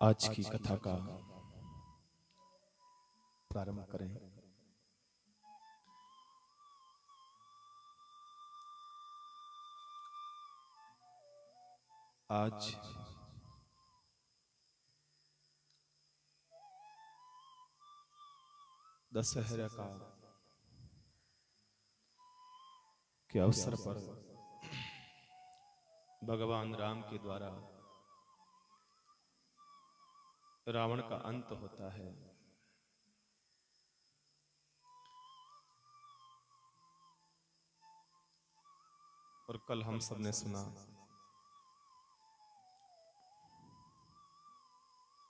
आज की कथा का प्रारंभ करें। आज दशहरा का के अवसर पर भगवान राम के द्वारा रावण का अंत होता है। और कल हम सब ने सुना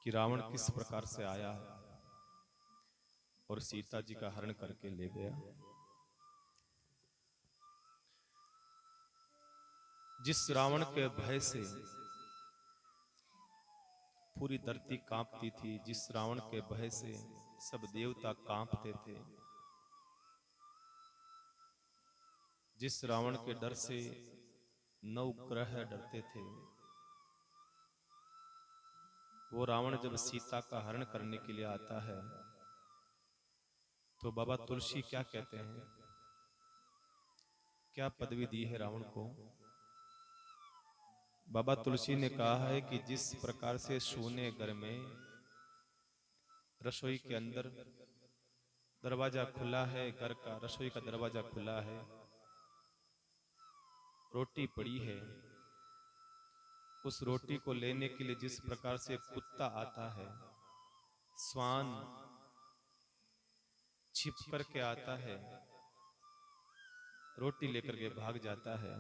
कि रावण किस प्रकार से आया और सीता जी का हरण करके ले गया। जिस रावण के भय से पूरी धरती कांपती थी, जिस रावण के भय से सब देवता कांपते थे, जिस रावण के डर से 9 ग्रह डरते थे, वो रावण जब सीता का हरण करने के लिए आता है तो बाबा तुलसी क्या कहते हैं, क्या पदवी दी है रावण को। बाबा तुलसी ने कहा है कि जिस प्रकार से सोने घर में रसोई के अंदर दरवाजा खुला है, घर का रसोई का दरवाजा खुला है, रोटी पड़ी है, उस रोटी को लेने के लिए जिस प्रकार से कुत्ता आता है, श्वान छिप करके आता है, रोटी लेकर के भाग जाता है,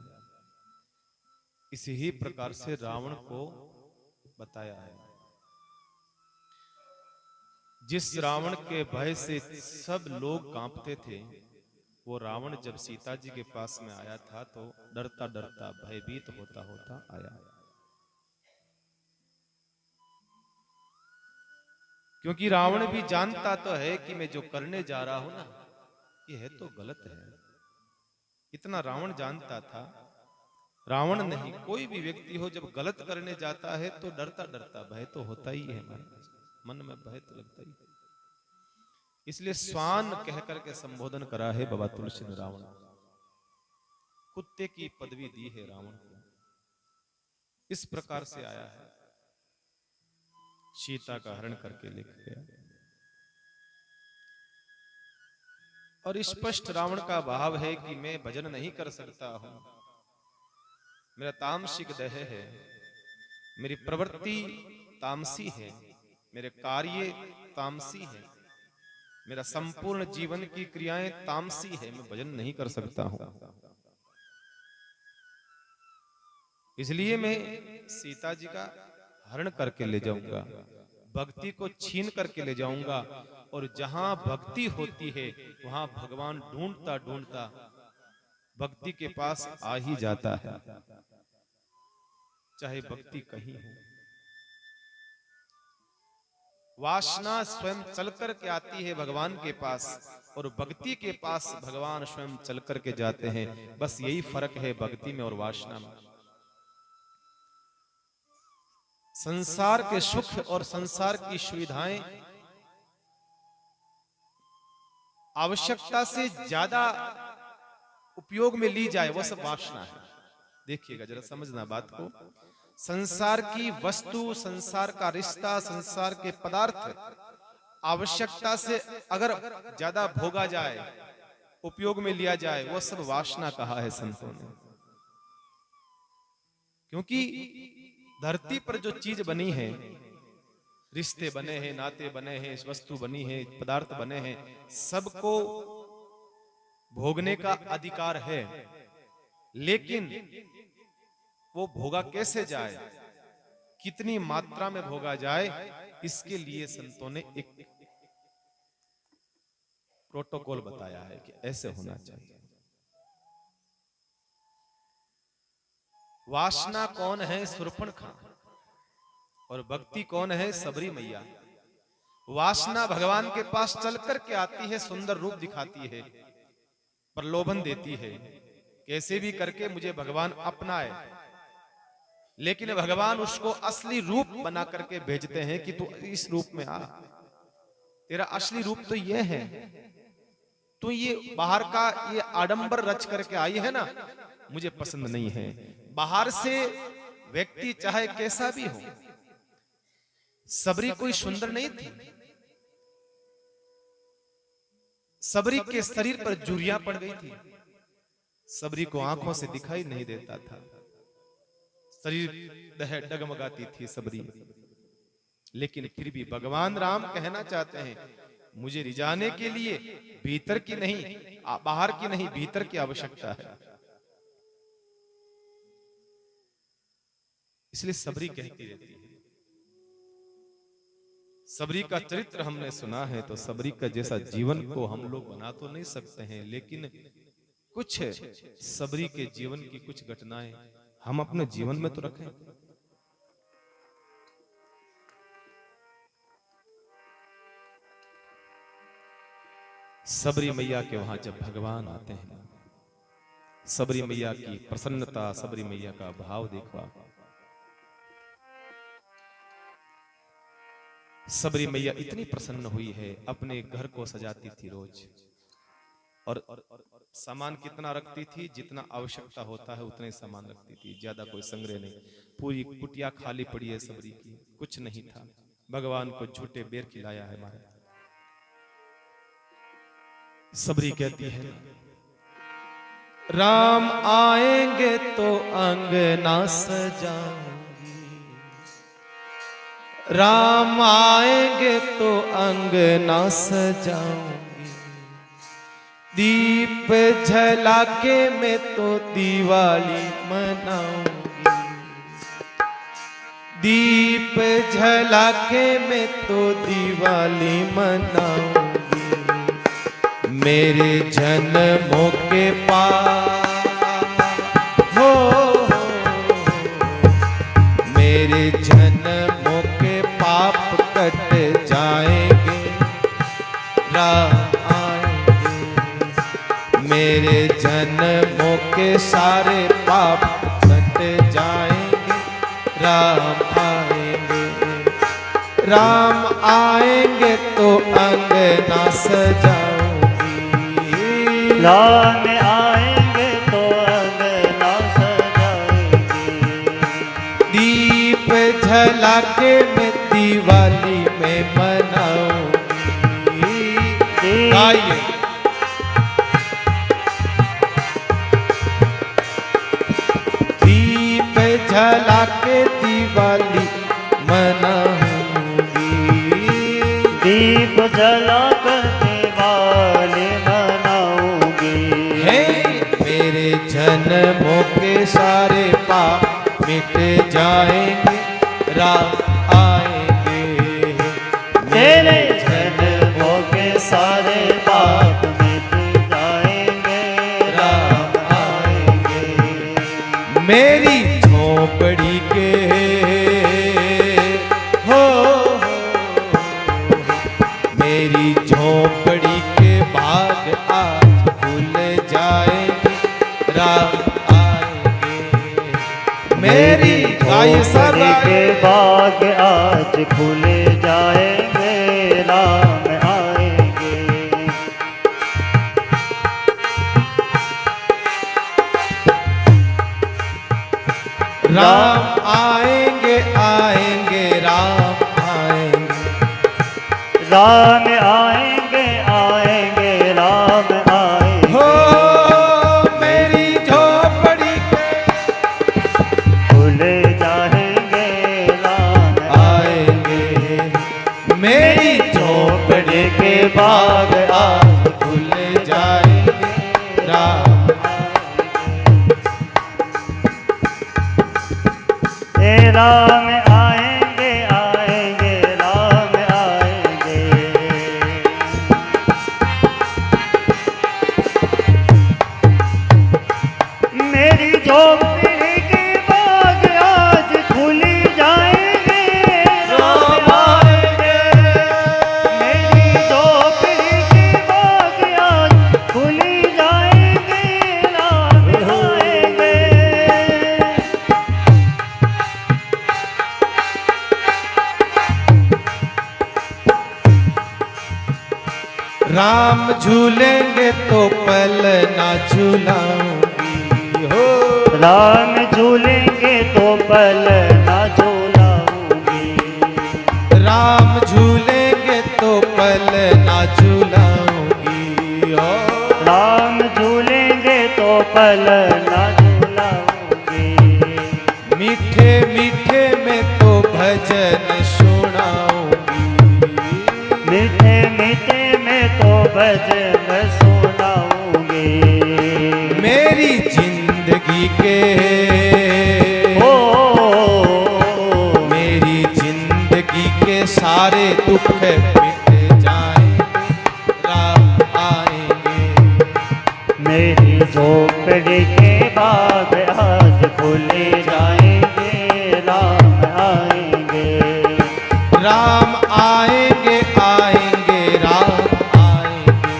इसी ही प्रकार से रावण को बताया है। जिस रावण के भय से सब लोग कांपते थे, वो रावण जब सीता जी के पास में आया था तो डरता डरता भयभीत होता होता आया, क्योंकि रावण भी जानता तो है कि मैं जो करने जा रहा हूं ना, ये है तो गलत है। इतना रावण जानता था। रावण नहीं, कोई भी व्यक्ति हो जब गलत करने जाता है तो डरता डरता भय तो होता ही है, मन में भय तो लगता ही है। इसलिए श्वान कहकर के संबोधन करा है बाबा तुलसी ने रावण। कुत्ते की पदवी दी है रावण को। इस प्रकार से आया है, सीता का हरण करके लेकर गया। और स्पष्ट रावण का भाव है कि मैं भजन नहीं कर सकता हूं, मेरा तामसिक देह है, मेरी प्रवृत्ति तामसी है, मेरे कार्य तामसी है, मेरा संपूर्ण जीवन की क्रियाएं तामसी है, मैं भजन नहीं कर सकता हूं। इसलिए मैं सीता जी का हरण करके ले जाऊंगा, भक्ति को छीन करके ले जाऊंगा, और जहां भक्ति होती है वहां भगवान ढूंढता ढूंढता भक्ति के पास आ ही जाता है, चाहे भक्ति कहीं हो। वासना स्वयं चल कर के आती है भगवान के पास, और भक्ति के पास भगवान स्वयं चल कर के जाते हैं। बस यही फर्क है भक्ति में और वासना में। संसार के सुख और संसार की सुविधाएं आवश्यकता से ज्यादा उपयोग में ली जाए, वो सब वासना है। देखिएगा जरा, समझना बात को। संसार की वस्तु, संसार का रिश्ता, संसार के पदार्थ आवश्यकता से अगर ज्यादा भोगा जाए, उपयोग में लिया जाए, वो सब वासना कहा है संतों ने। क्योंकि धरती पर जो चीज बनी है, रिश्ते बने हैं, नाते बने हैं, वस्तु बनी है, पदार्थ बने हैं, सबको भोगने का अधिकार है, लेकिन वो भोगा कैसे जाए, कितनी मात्रा में भोगा जाए, इसके लिए संतों ने एक प्रोटोकॉल बताया है कि ऐसे होना चाहिए। वासना कौन है? शूर्पणखा। और भक्ति कौन है? सबरी मैया। वासना भगवान के पास चल करके आती है, सुंदर रूप दिखाती है, प्रलोभन देती है, कैसे भी करके मुझे भगवान अपनाए। लेकिन भगवान उसको असली रूप बना करके भेजते हैं कि तू इस रूप में आ, तेरा असली रूप तो ये है, तू ये बाहर का ये आडंबर रच करके आई है ना, मुझे पसंद नहीं है। बाहर से व्यक्ति चाहे कैसा भी हो, सबरी कोई सुंदर नहीं थी, सबरी के शरीर पर जुरियां पड़ गई थी, सबरी को आंखों से दिखाई नहीं देता था, शरीर डगमगाती थी सबरी। लेकिन फिर भी भगवान राम कहना चाहते हैं, मुझे रिझाने के लिए भीतर की नहीं, बाहर की नहीं, भीतर की आवश्यकता है। इसलिए सबरी कहती रहती है। सबरी का चरित्र हमने सुना है, तो सबरी का जैसा जीवन को हम लोग बना तो नहीं सकते हैं, लेकिन कुछ सबरी के जीवन की कुछ घटनाएं हम अपने जीवन में तो रखें। सबरी मैया के वहां जब भगवान आते हैं, सबरी मैया की प्रसन्नता, सबरी मैया का भाव देखा। सबरी मैया इतनी प्रसन्न हुई है, अपने घर को सजाती थी रोज, और सामान कितना रखती थी, जितना आवश्यकता होता है उतने सामान रखती थी, ज्यादा कोई संग्रह नहीं। पूरी कुटिया खाली पड़ी है सबरी की, कुछ नहीं था। भगवान को झूठे बेर खिलाया है महाराज। सबरी कहती है, राम आएंगे तो अंगना सजाऊंगी, राम आएंगे तो अंगना सजाऊंगी, दीप जलाके में तो दिवाली मनाऊंगी, दीप जलाके में तो दिवाली मनाऊंगी, मेरे जन्मों के पाप हो, मेरे जन्मों के पाप कट जाएंगे, राम आएंगे, मेरे जन्मों के सारे पाप कट जाएंगे, राम आएंगे, राम आएंगे तो अंगना सजाऊंगी, राम आएंगे तो अंगना सजाएंगे, दीप जलाके में दिवाली में मनाऊंगी। गाइए, दीप जलाके दिवाली मनाऊंगी, दीप जलाकर दिवाली मनाऊंगी, हे मेरे जन्मों के सारे पाप मिट जाएंगे, राम आएंगे, मेरे जन्मों के सारे पाप मिट जाएंगे, राम आएंगे, मेरी झोपड़ी के हो, मेरी झोपड़ी के भाग आज खुल जाएंगे, राम आएंगे, मेरी गाय झोपड़ी के बाग आज खुले जाएंगे, राम आएंगे, राम आएंगे, आएंगे, राम आएंगे, राम आएंगे, आएंगे, राम आएंगे, हो मेरी झोपड़ी के खुले जाएंगे, राम आएंगे, मेरी झोपड़ी के बाग आज खुल जाएंगे, राम राम आएंगे, आएंगे, राम आएंगे, मेरी झोपड़ी के बाग आज खुली जाएंगे, राम आएंगे, मेरी झोपड़ी के बाग आज खुली जाएंगे, राम आएंगे, राम झूलेंगे तो पल ना झूलाऊंगी हो। राम झूलेंगे तो पल ना झूलाऊंगी। राम झूलेंगे तो पल ना झूलाऊंगी हो। राम झूलेंगे तो पल ना झूलाऊंगी। मीठे मीठे में तो भजन सुनाऊंगी। मीठे मीठे में तो भजन सुनाऊंगी। मेरी जिंदगी के ओ मेरी जिंदगी के सारे दुख मिट जाएंगे, राम आएंगे। मेरी झोपड़ी के बाग आज खुले जाएंगे, राम आएंगे। राम आएंगे आएंगे राम आएंगे।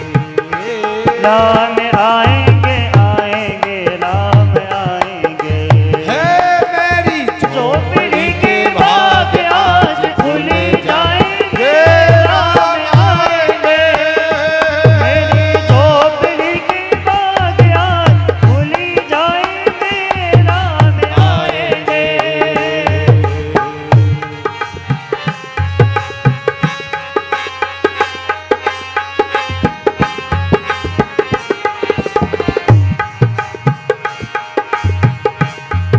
राम आएंगे आएंगे राम आएंगे। है मेरी झोपड़ी के बाग आज खुले जाएंगे, राम आएंगे। मेरी झोपड़ी के बाग आज खुली जाएंगे, राम आएंगे।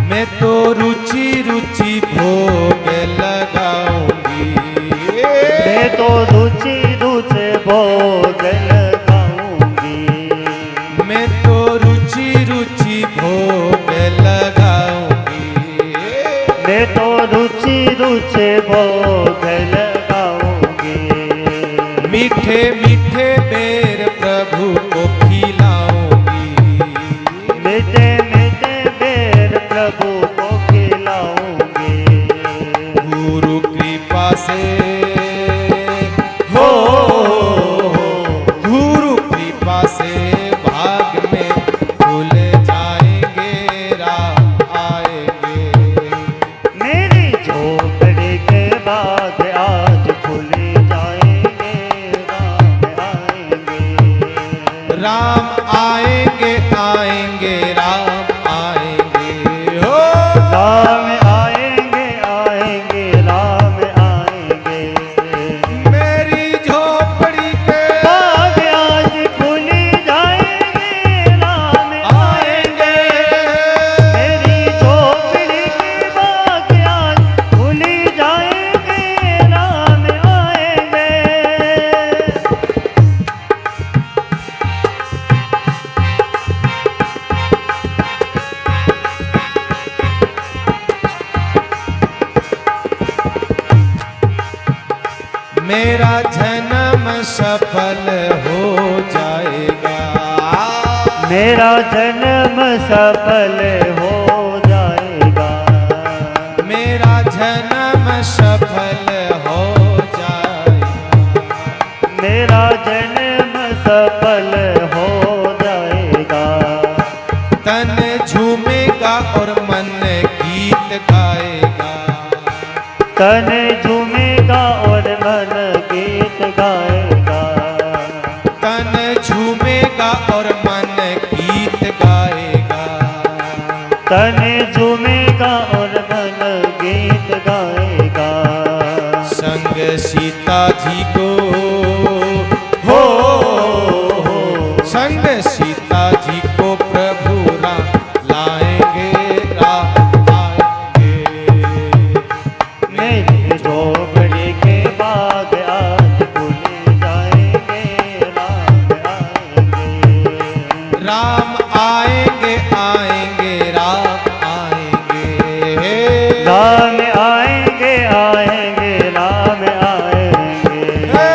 मैं तो रुचि रुचि भोग लगाऊंगी। मैं तो रुचि रुचि भोग लगाऊंगी। मैं तो रुचि रुचि भोग लगाऊंगी। मैं तो रुचि रुचि भोग लगाऊंगी। मीठे मीठे बेर प्रभु को खिलाऊंगी। मीठे मीठे बेर प्रभु को खिलाऊंगी। गुरु कृपा से हो गुरु कृपा से भाग में खुल जाएंगे, राम आएंगे। मेरी झोपड़ी के बाग आज खुले जाएंगे, राम आएंगे। राम आएंगे आएंगे राम आएंगे हो। राम आएंगे आएंगे राम आएंगे। मेरी झोपड़ी के बाग आज खुली जाएंगे, राम आएंगे। मेरी झोपड़ी के बाग आज खुली जाएंगे, राम आएंगे। मेरा जन्म सफल हो जाएगा। मेरा जन्म सफल हो जाएगा। मेरा जन्म सफल हो जाएगा। मेरा जन्म सफल हो जाएगा। तन झूमेगा और मन गीत गाएगा। तन झूमेगा और मन गीत गाएगा। तन झूमेगा और मन गीत गाएगा। तन झूमेगा और मन गीत गाएगा। संग सीता जी को हो संग सीता जी को प्रभु राम लाएंगे, राम आएंगे। मेरी झोपड़ी के बाग आज खुले जाएंगे, राम आएंगे। राम आएंगे आएंगे राम आएंगे। राम आएंगे आएंगे राम आएंगे।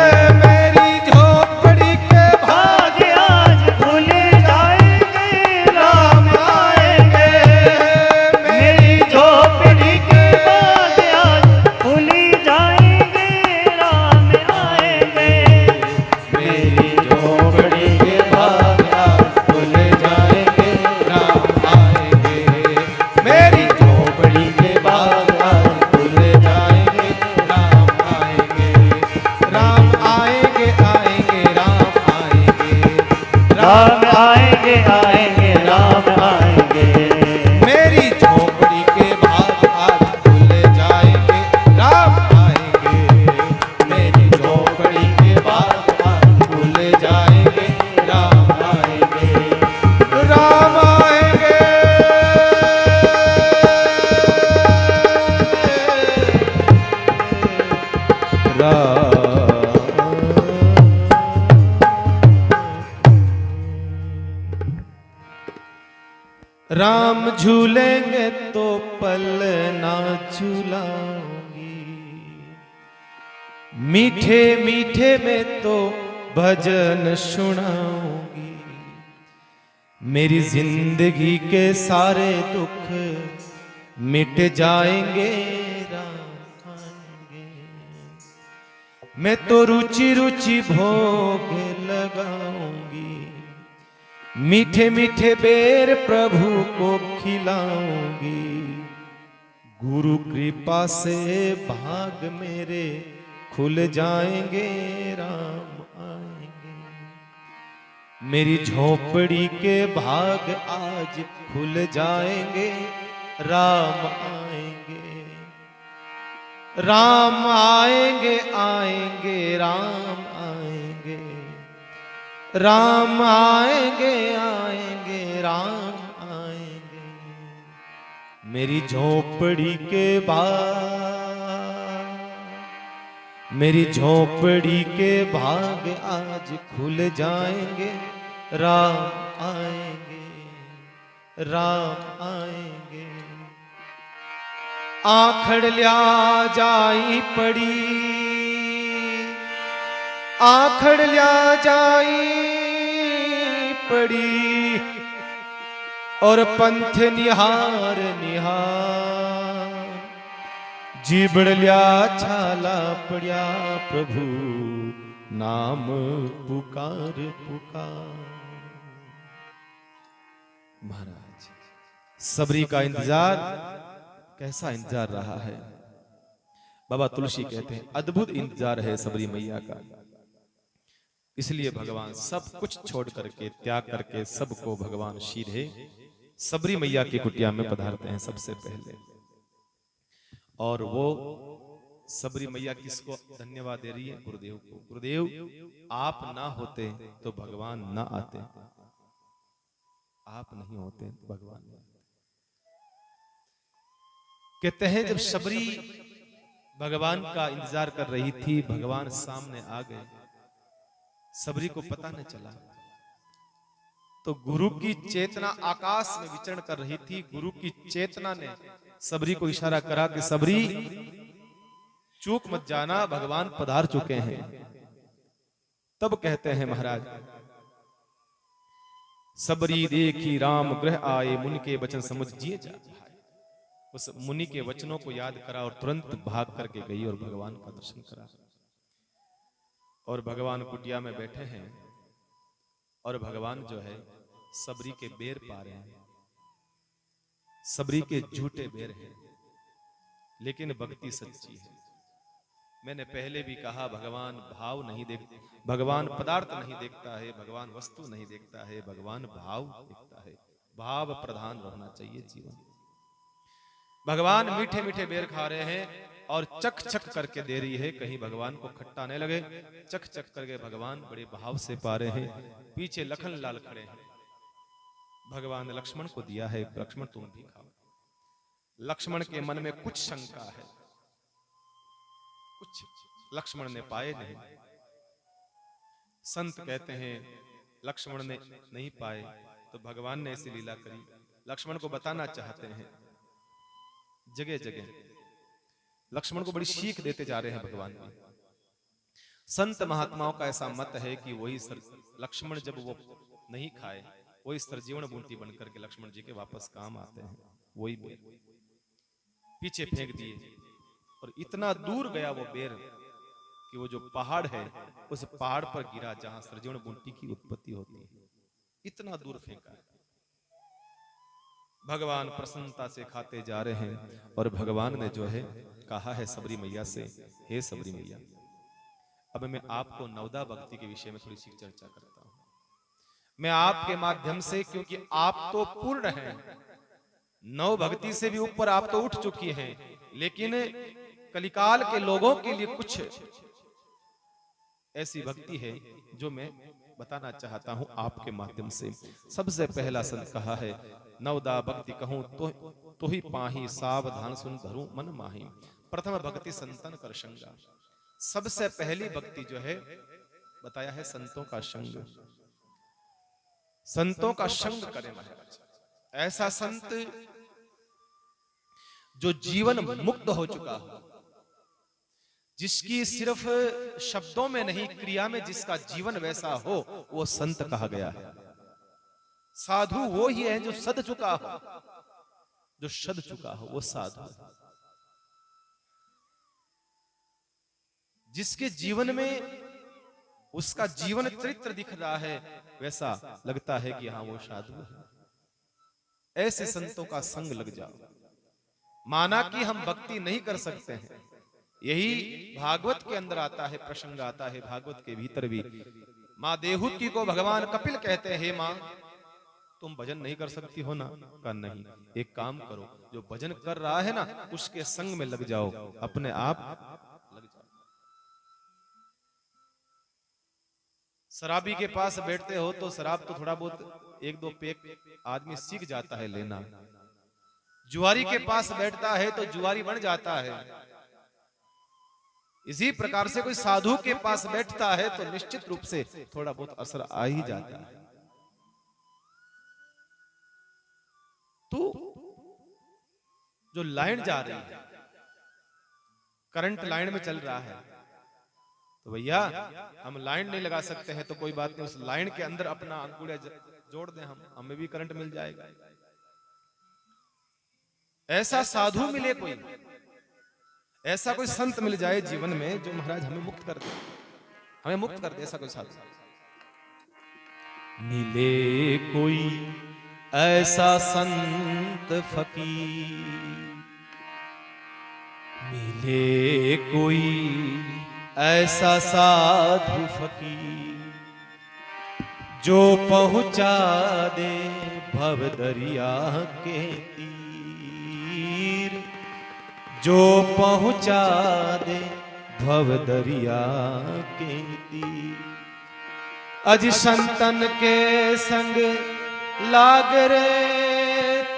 राम झूलेंगे तो पल ना झूलाऊंगी, मीठे मीठे में तो भजन सुनाऊंगी। मेरी जिंदगी के सारे दुख मिट जाएंगे, राम आएंगे। मैं तो रुचि रुचि भोग लगाऊंगी, मीठे मीठे बेर प्रभु को खिलाऊंगी। गुरु कृपा से भाग मेरे खुल जाएंगे, राम आएंगे। मेरी झोपड़ी के भाग आज खुल जाएंगे, राम आएंगे। राम आएंगे आएंगे राम आएंगे, राम आएंगे आएंगे राम आएंगे। मेरी झोपड़ी के भाग, मेरी झोपड़ी के भाग आज खुल जाएंगे, राम आएंगे, राम आएंगे। आखड़ लिया जाई पड़ी, आखड़ लिया जाई पड़ी, और पंथ निहार निहार। जीबड़ लिया छाला पड़िया प्रभु नाम पुकार पुकार। महाराज सबरी का इंतजार कैसा इंतजार रहा है। बाबा तुलसी कहते हैं अद्भुत इंतजार है सबरी मैया का। इसलिए भगवान सब कुछ छोड़ करके त्याग करके सबको भगवान सीधे सबरी मैया की कुटिया में पधारते हैं सबसे पहले। और वो सबरी मैया किसको धन्यवाद दे रही है? गुरुदेव को। गुरुदेव आप ना होते तो भगवान ना आते, आप नहीं होते तो भगवान नहीं आते। कहते हैं जब सबरी भगवान का इंतजार कर रही थी, भगवान सामने आ गए, सबरी को पता न चला। तो गुरु की चेतना आकाश में विचरण कर रही थी। गुरु की चेतना ने सबरी को इशारा करा कि सबरी चूक मत जाना, भगवान पधार चुके हैं। तब कहते हैं महाराज सबरी देखी राम गृह आए, मुनि के वचन समझ जिए जा। उस मुनि के वचनों को याद करा और तुरंत भाग करके गई और भगवान का दर्शन करा। और भगवान कुटिया में बैठे हैं और भगवान जो है सबरी के बेर पा रहे हैं। सबरी के झूठे बेर हैं लेकिन भक्ति सच्ची है। मैंने पहले भी कहा भगवान भाव नहीं देखता, भगवान पदार्थ नहीं देखता है, भगवान वस्तु नहीं देखता है, भगवान भाव देखता है। भाव प्रधान रहना चाहिए जीवन। भगवान मीठे मीठे बेर खा रहे हैं और चक चक करके दे रही है, कहीं भगवान को खट्टा नहीं लगे। चक चक करके भगवान बड़े भाव से पा रहे हैं। पीछे लखन लाल खड़े हैं। भगवान ने लक्ष्मण को दिया है, लक्ष्मण तुम भी खाओ। लक्ष्मण के मन में कुछ शंका है, कुछ लक्ष्मण ने पाए नहीं। संत कहते हैं लक्ष्मण ने नहीं पाए तो भगवान ने ऐसी लीला करी। लक्ष्मण को बताना चाहते हैं, जगह जगह लक्ष्मण को बड़ी सीख देते जा रहे हैं भगवान की। संत महात्माओं का ऐसा मत है कि वही लक्ष्मण जब वो नहीं खाए वही सरजीवन बूंटी बनकर के लक्ष्मण जी के वापस काम आते हैं। वही बेर पीछे फेंक दिए और इतना दूर गया वो बेर कि वो जो पहाड़ है उस पहाड़ पर गिरा जहां सरजीवन बूंटी की उत्पत्ति होती है। इतना दूर फेंका है। भगवान प्रसन्नता से खाते जा रहे हैं और भगवान ने जो है कहा है सबरी मैया से, हे सबरी मैया, अब मैं आपको नवदा भक्ति के विषय में थोड़ी सी चर्चा करता हूं। मैं आपके माध्यम से, क्योंकि आप तो पूर्ण हैं, नव भक्ति से भी ऊपर आप तो उठ चुकी हैं, लेकिन कलिकाल के लोगों के लिए कुछ ऐसी भक्ति है जो मैं बताना चाहता हूं आपके माध्यम से। सबसे पहला संत कहा है नवदा भक्ति कहूं तो ही पाही, सावधान सुन धरूं मन माही। प्रथम भक्ति संतन कर संगा। सबसे पहली भक्ति जो है बताया है संतों का संग। संतों का संग करें महाराज। ऐसा संत जो जीवन मुक्त हो चुका हो, जिसकी सिर्फ शब्दों में नहीं क्रिया में जिसका जीवन वैसा हो, वो संत कहा गया है। साधु वो ही है जो सद चुका हो, जो सद चुका हो वो साधु है। जिसके जीवन में उसका जीवन चरित्र दिख रहा है, वैसा लगता है कि हाँ वो साधु है। ऐसे संतों का संग लग जाओ। माना कि हम भक्ति नहीं कर सकते हैं, यही भागवत के अंदर आता है, प्रसंग आता है भागवत के भीतर भी। माँ देहूती को भगवान कपिल कहते हैं, हे माँ तुम भजन नहीं कर सकती हो ना? का नहीं, एक काम करो, जो भजन कर रहा है ना उसके संग में लग जाओ, अपने आप लग जाओ। शराबी के पास बैठते हो तो शराब तो थोड़ा बहुत एक दो पेक आदमी सीख जाता है लेना। जुआरी के पास बैठता है तो जुआरी बन जाता है। इसी प्रकार से कोई साधु के पास बैठता है तो निश्चित रूप से थोड़ा बहुत असर आ ही जाता है। तो जो लाइन जा रही है, करंट लाइन में चल रहा है, तो भैया हम लाइन नहीं लगा सकते हैं तो कोई बात नहीं, उस लाइन के अंदर अपना अंगूठा जोड़ दें, हमें भी करंट मिल जाएगा। ऐसा साधु मिले कोई, ऐसा कोई संत मिल जाए जीवन में जो महाराज हमें मुक्त कर दे, हमें मुक्त कर दे, ऐसा कोई साधु मिले कोई ऐसा संत फकीर, मिले कोई ऐसा साधु फकीर, जो पहुंचा दे भव दरिया के तीर, जो पहुंचा दे भव दरिया के तीर। अज संतन के संग लाग रे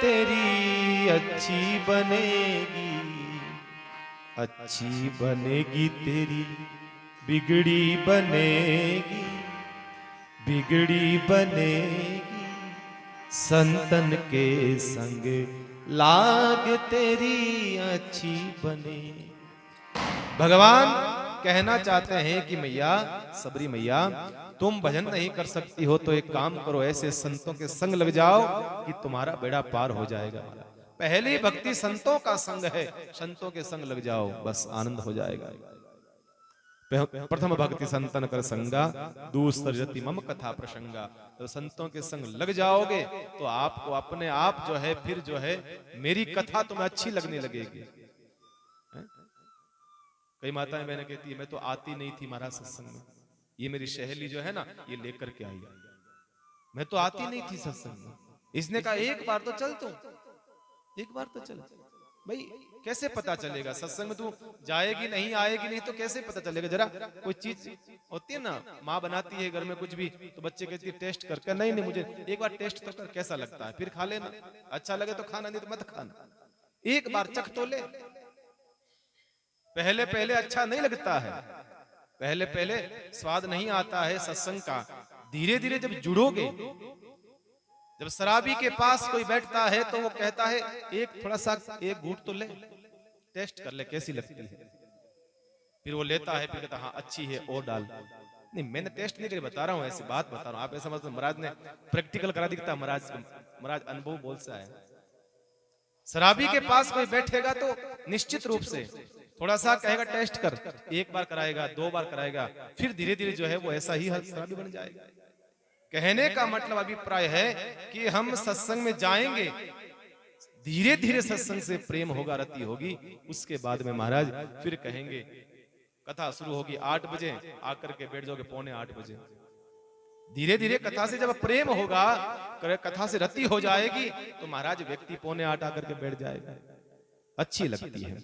तेरी अच्छी बनेगी, अच्छी बनेगी तेरी बिगड़ी बनेगी, बिगड़ी बनेगी। संतन के संग लाग तेरी अच्छी बने। भगवान कहना चाहते हैं कि मैया, सबरी मैया, तुम भजन नहीं कर सकती हो तो एक काम करो, ऐसे संतों के संग लग जाओ कि तुम्हारा बेड़ा पार हो जाएगा। पहली भक्ति संतों का संग है, संतों के संग लग जाओ, बस आनंद हो जाएगा। प्रथम भक्ति संतन कर संगा, दूसरी मम कथा प्रसंगा। तो संतों के संग लग जाओगे तो आपको अपने आप जो है फिर जो है मेरी कथा तुम्हें अच्छी लगने लगेगी। कई माताएं बहनें कहती है मैं तो आती नहीं थी महाराज सत्संग में, ये मेरी सहेली जो है ना ये लेकर के आई, मैं तो आती नहीं थी सत्संग में। इसने कहा एक बार तो चल, तू एक बार तो चल। भाई कैसे पता चलेगा सत्संग में तू जाएगी नहीं आएगी नहीं तो कैसे पता चलेगा? जरा कोई चीज होती है ना, माँ बनाती है घर में कुछ भी तो बच्चे कहती है टेस्ट करके, नहीं नहीं मुझे एक बार टेस्ट तो कर, कैसा लगता है फिर खा लेना, अच्छा लगे तो खाना, नहीं तो मत खाना, एक बार चख तो ले। पहले पहले अच्छा नहीं लगता है, पहले पहले स्वाद नहीं आता है सत्संग का। धीरे धीरे जब जुड़ोगे, जब शराबी के पास कोई बैठता है तो वो कहता है एक थोड़ा सा एक घूंट तो ले, टेस्ट कर ले कैसी लगती है। फिर वो लेता है, फिर कहता हाँ अच्छी है और डाल। नहीं मैंने टेस्ट नहीं करके बता रहा हूँ, ऐसी बात बता रहा हूँ, आप ऐसा मतलब महाराज ने प्रैक्टिकल करा दिखता, महाराज अनुभव बोल सा है। शराबी के पास कोई बैठेगा तो निश्चित रूप से थोड़ा सा कहेगा टेस्ट कर, एक बार कराएगा, दो बार कराएगा, फिर धीरे धीरे जो है वो ऐसा ही शराबी बन जाएगा। कहने का मतलब अभिप्राय है कि हम सत्संग में जाएंगे, धीरे धीरे सत्संग से प्रेम होगा, रति होगी, उसके बाद में महाराज फिर कहेंगे कथा शुरू होगी 8 बजे, आकर के बैठ जाओगे 7:45 बजे। धीरे धीरे कथा से जब प्रेम होगा, कथा से रति हो जाएगी तो महाराज व्यक्ति 7:45 आकर के बैठ जाएगा, अच्छी लगती है।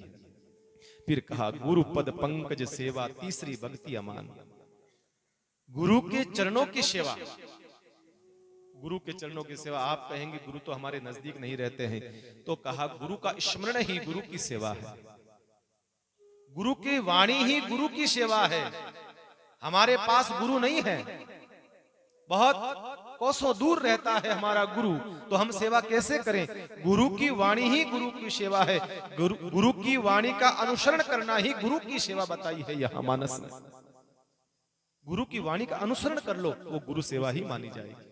फिर कहा गुरु पद पंकज सेवा, तीसरी भक्ति अमान। गुरु के चरणों की सेवा, गुरु के चरणों की सेवा। आप कहेंगे गुरु तो हमारे नजदीक नहीं रहते हैं, तो कहा गुरु का स्मरण ही गुरु की सेवा है, गुरु की वाणी ही गुरु की सेवा है। हमारे पास गुरु नहीं है, बहुत कोसों दूर रहता है हमारा गुरु, तो हम सेवा कैसे करें? गुरु की वाणी ही गुरु की सेवा है। गुरु की वाणी का अनुसरण करना ही गुरु की सेवा बताई है यहाँ मानस में। गुरु की वाणी का अनुसरण कर लो, वो गुरु सेवा ही मानी जाएगी।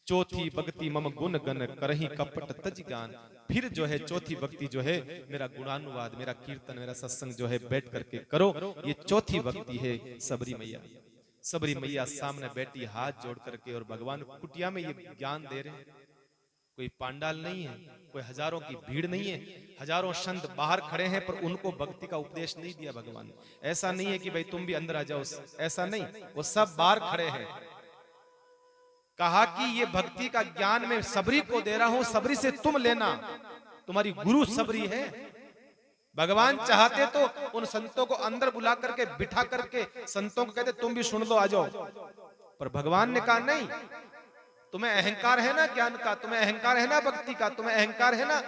चौथी भक्ति मम गुण गण करही कपट तज ज्ञान। फिर जो है चौथी भक्ति जो है मेरा गुणानुवाद, मेरा कीर्तन, मेरा सत्संग जो है बैठ करके करो। ये चौथी भक्ति है सबरी मैया। सबरी मैया सामने बैठी हाथ जोड़ करके और भगवान कुटिया में ये ज्ञान दे रहे हैं। कोई पांडाल नहीं है, कोई हजारों की भीड़ नहीं है, हजारों संत बाहर खड़े हैं, पर उनको भक्ति का उपदेश नहीं दिया भगवान ने। ऐसा नहीं है कि भाई तुम भी अंदर आ जाओ, ऐसा नहीं, वो सब बाहर खड़े हैं। कहा कि ये भक्ति का ज्ञान मैं सबरी को दे रहा हूं, सबरी से तुम लेना, तुम्हारी गुरु सबरी है। भगवान चाहते तो उन संतों को अंदर बुला करके बिठा करके संतों को कहते तुम भी सुन लो, आ जाओ, पर भगवान ने कहा नहीं, तुम्हें अहंकार है ना ज्ञान का, तुम्हें अहंकार है ना भक्ति का, तुम्हें अहंकार है ना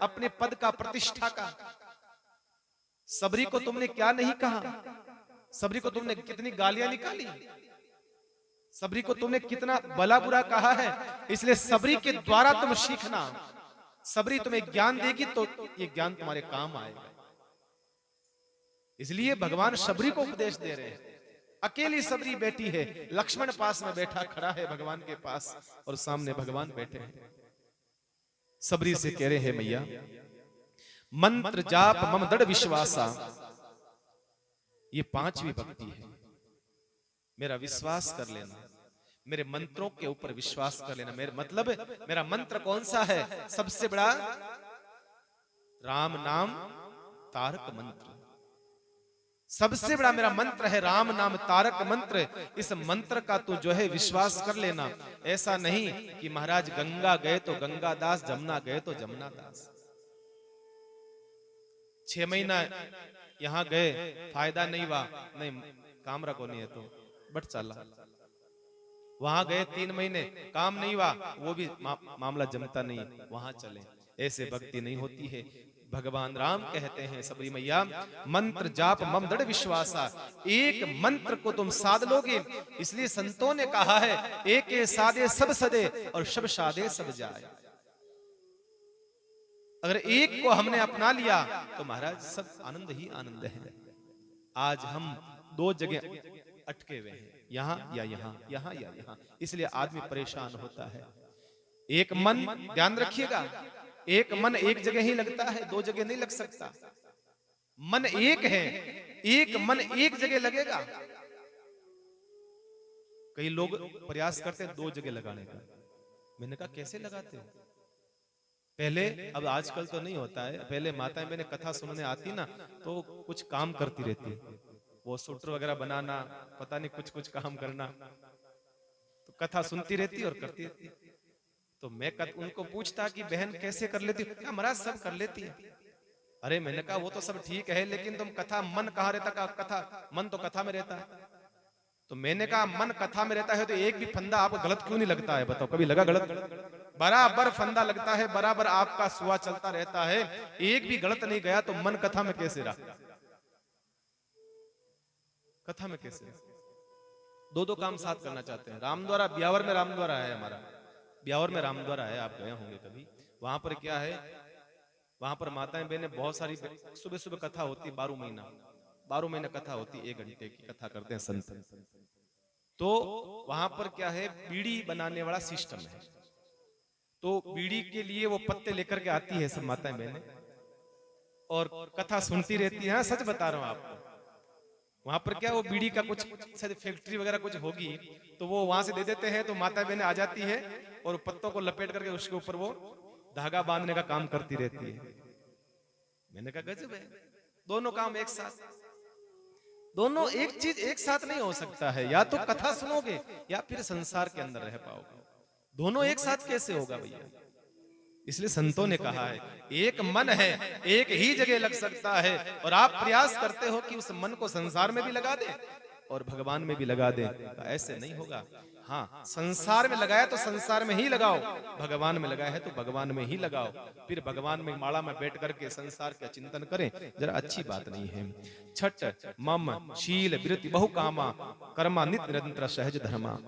अपने पद का, प्रतिष्ठा का। सबरी को तुमने क्या नहीं कहा? सबरी को तुमने कितनी गालियां निकाली, सबरी को तुमने कितना भला बुरा कहा है। इसलिए सबरी के द्वारा तुम सीखना, सबरी तुम्हें ज्ञान देगी तो ये ज्ञान तुम्हारे काम आएगा। इसलिए भगवान सबरी को उपदेश दे रहे हैं। अकेली सबरी बैठी है, लक्ष्मण पास में बैठा खड़ा है भगवान के पास, और सामने भगवान बैठे हैं। सबरी से कह रहे हैं मैया मंत्र जाप मम दृढ़ विश्वासा। ये पांचवी भक्ति है। मेरा विश्वास कर लेना, मेरे मंत्रों के ऊपर विश्वास कर लेना। मेरे मतलब मेरा मंत्र कौन सा है? सबसे बड़ा राम नाम तारक मंत्र। सबसे बड़ा मेरा मंत्र है राम नाम तारक मंत्र। इस मंत्र का तू जो है विश्वास कर लेना। ऐसा नहीं कि महाराज गंगा गए तो गंगा दास, जमुना गए तो जमुना दास। 6 महीना यहां गए, फायदा नहीं हुआ, नहीं काम रखो नहीं है तो बट चला। वहां गए 3 महीने, काम नहीं हुआ, वो भी मामला जमता नहीं, वहां चले। ऐसे भक्ति नहीं होती है। भगवान राम कहते हैं सबरी मैया मंत्र जाप मम दृढ़ विश्वासा। एक मंत्र को तुम साध लोगे, इसलिए संतों ने कहा है एक साधे सब सदे और सब साधे सब जाए। अगर एक को हमने अपना लिया तो महाराज सब आनंद ही आनंद है। आज हम 2 जगह अटके हुए हैं, यहां या यहां, यहां या यहां, इसलिए आदमी परेशान होता है। एक मन, ध्यान रखिएगा, एक मन एक जगह ही लगता है, 2 जगह नहीं लग सकता। मन एक है, एक मन एक जगह लगेगा। कई लोग प्रयास करते हैं 2 जगह लगाने का। मैंने कहा कैसे लगाते हो? पहले, अब आजकल तो नहीं होता है, पहले माताएं मैंने कथा सुनने आती ना तो कुछ काम करती रहती, वो सूत्र वगैरह बनाना, पता नहीं कुछ कुछ काम करना, तो कथा सुनती रहती और करती रहती। तो मैं उनको पूछता कि बहन कैसे कर लेती? महाराज सब कर लेती है। अरे मैंने कहा वो तो सब ठीक है, लेकिन तुम कथा, मन कहाँ रहता? का कथा, मन तो कथा में रहता है। तो मैंने कहा मन कथा में रहता है तो एक भी फंदा आपको गलत क्यों नहीं लगता है? बताओ, कभी लगा गलत? बराबर फंदा लगता है, बराबर आपका सुआ चलता रहता है, एक भी गलत नहीं गया, तो मन कथा में कैसे रहा? कथा में कैसे? 2 काम साथ करना चाहते हैं। राम द्वारा, ब्यावर में राम द्वारा है हमारा, ब्यावर में राम द्वारा है, आप गए होंगे कभी। वहां पर क्या है, वहां पर माताएं बहनें बहुत सारी, सुबह सुबह कथा होती, 12 महीना कथा होती, 1 घंटे की कथा करते हैं संत। तो वहां पर क्या है, बीड़ी बनाने वाला सिस्टम है। तो बीड़ी के लिए वो पत्ते लेकर के आती है सब माताएं बहनें और कथा सुनती रहती है। सच बता रहा हूं आपको। वहां पर क्या, वो बीड़ी का कुछ फैक्ट्री वगैरह कुछ होगी, तो वो वहां से दे देते हैं, तो माता बहनें आ जाती है और पत्तों को लपेट करके उसके ऊपर वो धागा बांधने का काम करती रहती है। मैंने कहा गजब है, दोनों काम एक साथ, दोनों एक चीज एक साथ नहीं हो सकता है। या तो कथा सुनोगे या फिर संसार के अंदर रह पाओगे, दोनों एक साथ कैसे होगा भैया? इसलिए संतों ने कहा है एक मन है, एक ही जगह लग सकता है, और आप प्रयास करते हो कि उस मन को संसार में भी लगा दे, और भगवान में भी लगा दें, ऐसे नहीं होगा। हाँ, संसार में लगाया तो संसार में ही लगाओ, भगवान में लगाया है तो भगवान में ही लगाओ। फिर भगवान में माला में बैठ करके संसार का चिंतन करें, जरा अच्छी बात नहीं है। छठ मम शील वृत्ति बहु कामा कर्मा नित्य निरंतर सहज धर्मा।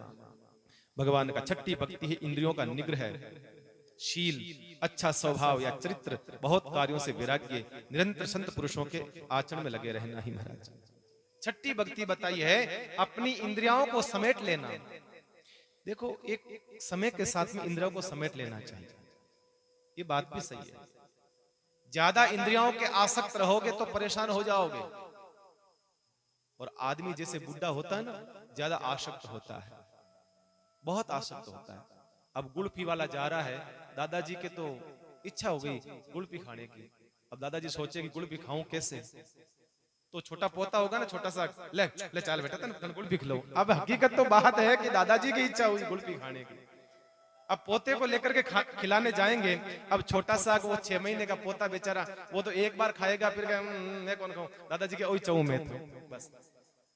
भगवान का छठी भक्ति है इंद्रियों का निग्रह, शील अच्छा स्वभाव या चरित्र, बहुत कार्यों से वैराग्य, निरंतर संत पुरुषों के आचरण में लगे रहना ही महाराज। छठी भक्ति बताई है अपनी इंद्रियों को समेट लेना। देखो, एक समय के साथ में इंद्रियों को समेट लेना चाहिए, ये बात भी सही है। ज्यादा इंद्रियों के आसक्त रहोगे तो परेशान हो जाओगे। और आदमी जैसे बुढ़ा होता है ना, ज्यादा आसक्त होता है, बहुत आसक्त होता है। अब गुड़पी वाला जा रहा है, दादाजी के तो इच्छा हो गई गुड़पी खाने की। अब दादाजी सोचे कि गुड़पी खाऊं कैसे, तो छोटा पोता होगा ना, छोटा सा, ले ले चाल बेटा तन गुड़पी खिलाओ। अब हकीकत तो बात है कि दादाजी की इच्छा हुई गुड़पी खाने की। अब पोते को लेकर के खिलाने जाएंगे। अब छोटा सा वो 6 महीने का पोता बेचारा, वो तो एक बार खाएगा, फिर मैं कौन खाऊं, दादाजी के ओई चाहूं मैं तो बस।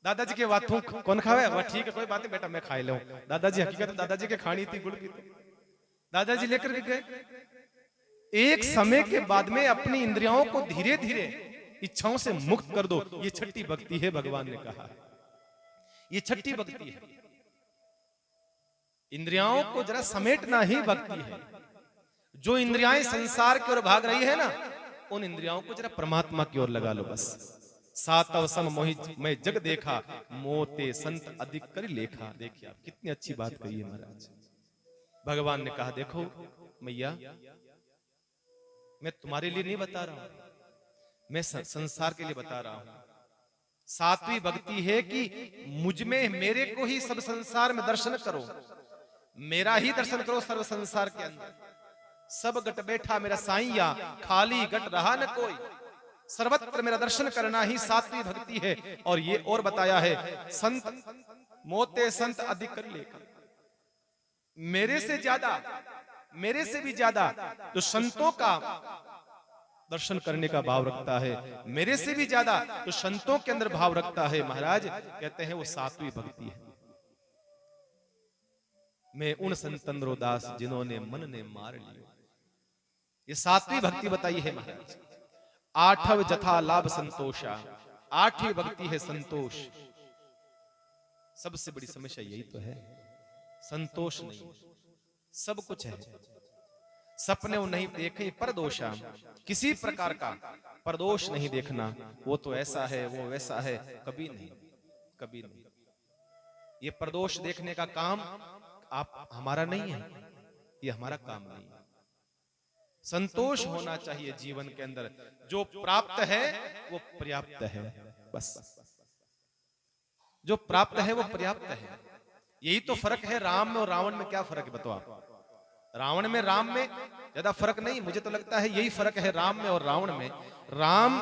दादाजी के वाथू कौन खावे, वह ठीक है कोई बात नहीं बेटा मैं खाई लूं। दादाजी हकीकत दादाजी के खानी थी गुड़पी, दादाजी लेकर के गए। एक समय के बाद में अपनी इंद्रियों को धीरे धीरे इच्छाओं से मुक्त कर दो, ये छठी भक्ति है। भगवान ने कहा ये छठी भक्ति है। इंद्रियों को जरा समेटना ही भक्ति है। जो इंद्रियाएं संसार की ओर भाग रही है ना, उन इंद्रियों को जरा परमात्मा की ओर लगा लो बस। सातव सम मोहि मैं जग देखा, मोते संत अधिक कर लेखा। देखिए आप कितनी अच्छी बात कही है महाराज। भगवान ने कहा देखो मैया, मैं तुम्हारे लिए नहीं बता रहा हूं, मैं संसार के लिए बता रहा हूं। सातवीं भक्ति है कि मुझ में मेरे को ही सब संसार में दर्शन करो, मेरा ही दर्शन करो सर्व संसार के अंदर। सब गट बैठा मेरा साईया, खाली गट रहा न कोई। सर्वत्र मेरा दर्शन करना ही सातवीं भक्ति है। और ये और बताया है, संत मोते संत अधिक कर लेकर। मेरे से ज्यादा, मेरे से भी ज्यादा जो संतों का दर्शन करने का भाव रखता है, मेरे से भी ज्यादा जो संतों के अंदर भाव रखता है, महाराज कहते हैं वो सातवीं भक्ति है। मैं उन संतन रोदास जिन्होंने मन ने मार लियो। ये सातवीं भक्ति बताई है महाराज। आठव जथा लाभ संतोषा, आठवीं भक्ति है संतोष। सबसे बड़ी समस्या यही तो है, संतोष नहीं। सब कुछ है, सपने वो नहीं देखे परदोषा, किसी प्रकार का परदोष नहीं देखना। वो तो ऐसा है, वो वैसा है, कभी नहीं, कभी नहीं। ये परदोष देखने का काम आप हमारा नहीं है, ये हमारा काम नहीं है। संतोष होना चाहिए जीवन के अंदर। जो प्राप्त है वो पर्याप्त है, बस जो प्राप्त है वो पर्याप्त है। यही तो फर्क है राम में और रावण में। क्या फर्क है बताओ आप? रावण में राम में ज्यादा फर्क नहीं, मुझे तो लगता है यही फर्क है राम में और रावण में। राम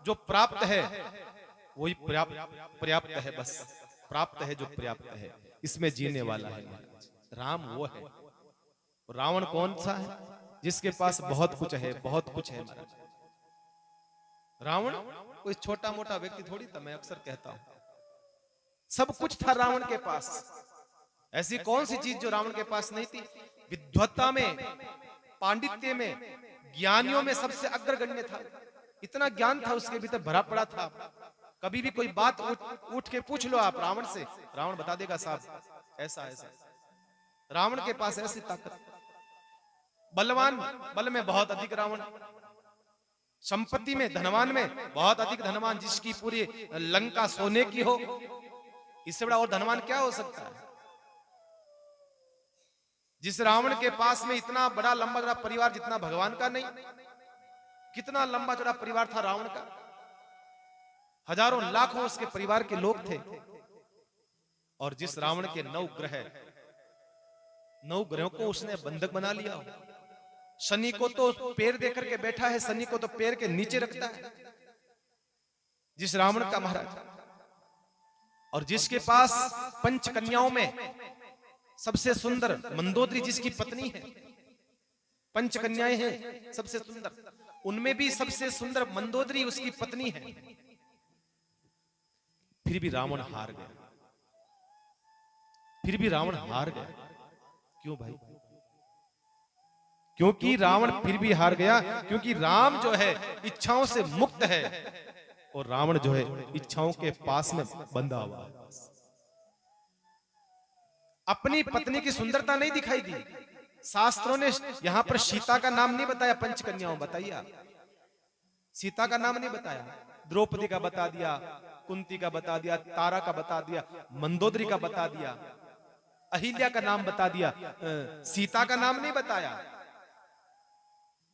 जो प्राप्त है वही पर्याप्त है, बस प्राप्त है जो पर्याप्त है, इसमें जीने वाला है राम वो है। रावण कौन सा है? जिसके पास बहुत कुछ है, बहुत कुछ है। रावण कोई छोटा मोटा व्यक्ति थोड़ी था। मैं अक्सर कहता हूं सब कुछ था रावण के पास। ऐसी कौन सी चीज जो रावण के पास नहीं थी? विद्वत्ता में, पांडित्य में, ज्ञानियों में सबसे अग्रगण्य था। इतना ज्ञान था उसके भीतर भरा पड़ा था। कभी भी कोई बात उठ के पूछ लो आप रावण से, रावण बता देगा साहब ऐसा ऐसा। रावण के पास ऐसी ताकत। बलवान, बल में बहुत अधिक रावण। संपत्ति में, धनवान में बहुत अधिक धनवान, जिसकी पूरी लंका सोने की हो। इससे बड़ा और धनवान क्या हो सकता है? जिस रावण के पास में इतना बड़ा लंबा चौड़ा परिवार, जितना भगवान का नहीं। कितना लंबा चौड़ा परिवार था रावण का, हजारों लाखों उसके परिवार के लोग थे। और जिस रावण के 9 ग्रह, 9 ग्रहों को उसने बंधक बना लिया। शनि को तो पैर देकर के बैठा है, शनि को तो पैर के नीचे रखता है जिस रावण का महाराज। और जिसके पास 5 कन्याओं में सबसे सुंदर मंदोदरी जिसकी पत्नी है, 5 कन्याएं हैं सबसे सुंदर, उनमें भी सबसे सुंदर मंदोदरी उसकी पत्नी है। फिर भी रावण हार गया, फिर भी रावण हार गया। क्यों भाई? क्योंकि रावण फिर भी हार गया क्योंकि राम जो है इच्छाओं से मुक्त है और रावण जो है इच्छाओं के पास में बंधा हुआ है। अपनी पत्नी की सुंदरता नहीं दिखाई दी। शास्त्रों ने यहां पर सीता का नाम नहीं बताया, पंचकन्याओं बताइए आप। सीता का नाम नहीं बताया, द्रौपदी का बता दिया, कुंती का बता दिया, तारा का बता दिया, मंदोदरी का बता दिया, अहिल्या का नाम बता दिया, सीता का नाम नहीं बताया।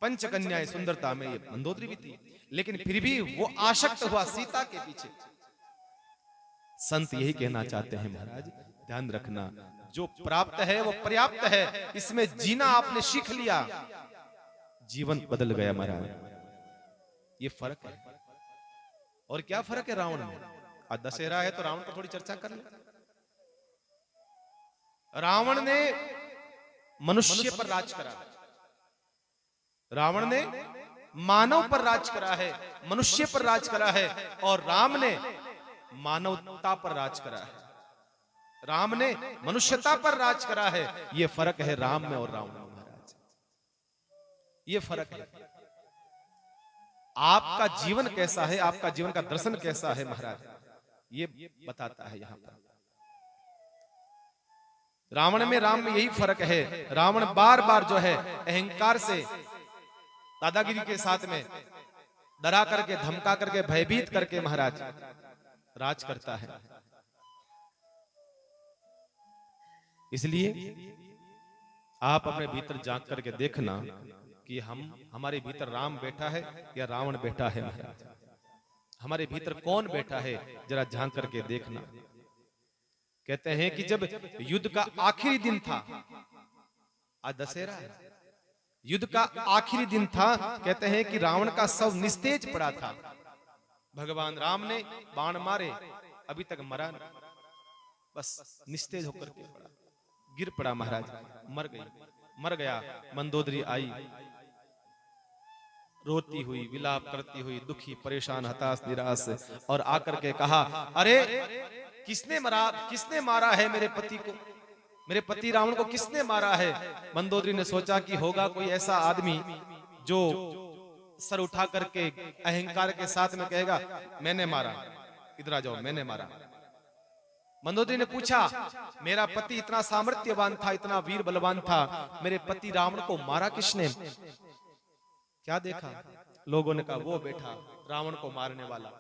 पंचकन्याएं सुंदरता में ये मंदोदरी भी थी, लेकिन फिर भी वो आसक्त हुआ सीता के पीछे। संत यही कहना चाहते हैं महाराज, ध्यान रखना, जो प्राप्त है वो पर्याप्त है, इसमें जीना आपने सीख लिया, जीवन बदल गया महाराज। ये फर्क है। और क्या फर्क है रावण में? आज दशहरा है तो रावण पर थोड़ी चर्चा कर ले। रावण ने मनुष्य पर राज करा, रावण ने मानव पर राज करा है, मनुष्य पर राज करा है, और राम ने मानवता पर राज करा है, राम ने मनुष्यता पर राज करा है। ये फर्क है राम में और रावण में महाराज, ये फर्क है। आपका जीवन कैसा है, आपका जीवन का दर्शन कैसा है महाराज, ये बताता है यहां पर। रावण में राम में यही फर्क है। रावण बार बार जो है अहंकार से, दादागिरी के साथ में डरा करके, धमका करके, भयभीत करके महाराज राज करता है। इसलिए आप अपने भीतर झांक करके देखना कि हमारे भीतर राम बैठा है या रावण बैठा है महाराज, हमारे भीतर कौन बैठा है, जरा झांक करके देखना। कहते हैं कि जब युद्ध का आखिरी दिन था, आज दशहरा है, युद्ध का आखिरी दिन था, कहते हैं कि रावण का शव निस्तेज पड़ा था। भगवान राम ने बाण मारे, अभी तक मरा नहीं, बस निस्तेज होकर के पड़ा, गिर पड़ा महाराज, मर गया। मंदोदरी आई, रोती हुई, विलाप करती हुई, दुखी, परेशान, हताश, निराश, और आकर के कहा, अरे किसने मारा है मेरे पति को, मेरे पति रावण को किसने मारा है? मंदोदरी ने सोचा कि होगा कोई ऐसा आदमी जो सर उठा करके अहंकार के साथ में कहेगा, मैंने मारा, इधर आ जाओ, मैंने मारा। मंदोदरी ने पूछा, मेरा पति इतना सामर्थ्यवान था, इतना वीर बलवान था, मेरे पति रावण को मारा किसने? क्या देखा? लोगों ने कहा, वो बैठा रावण को मारने वाला।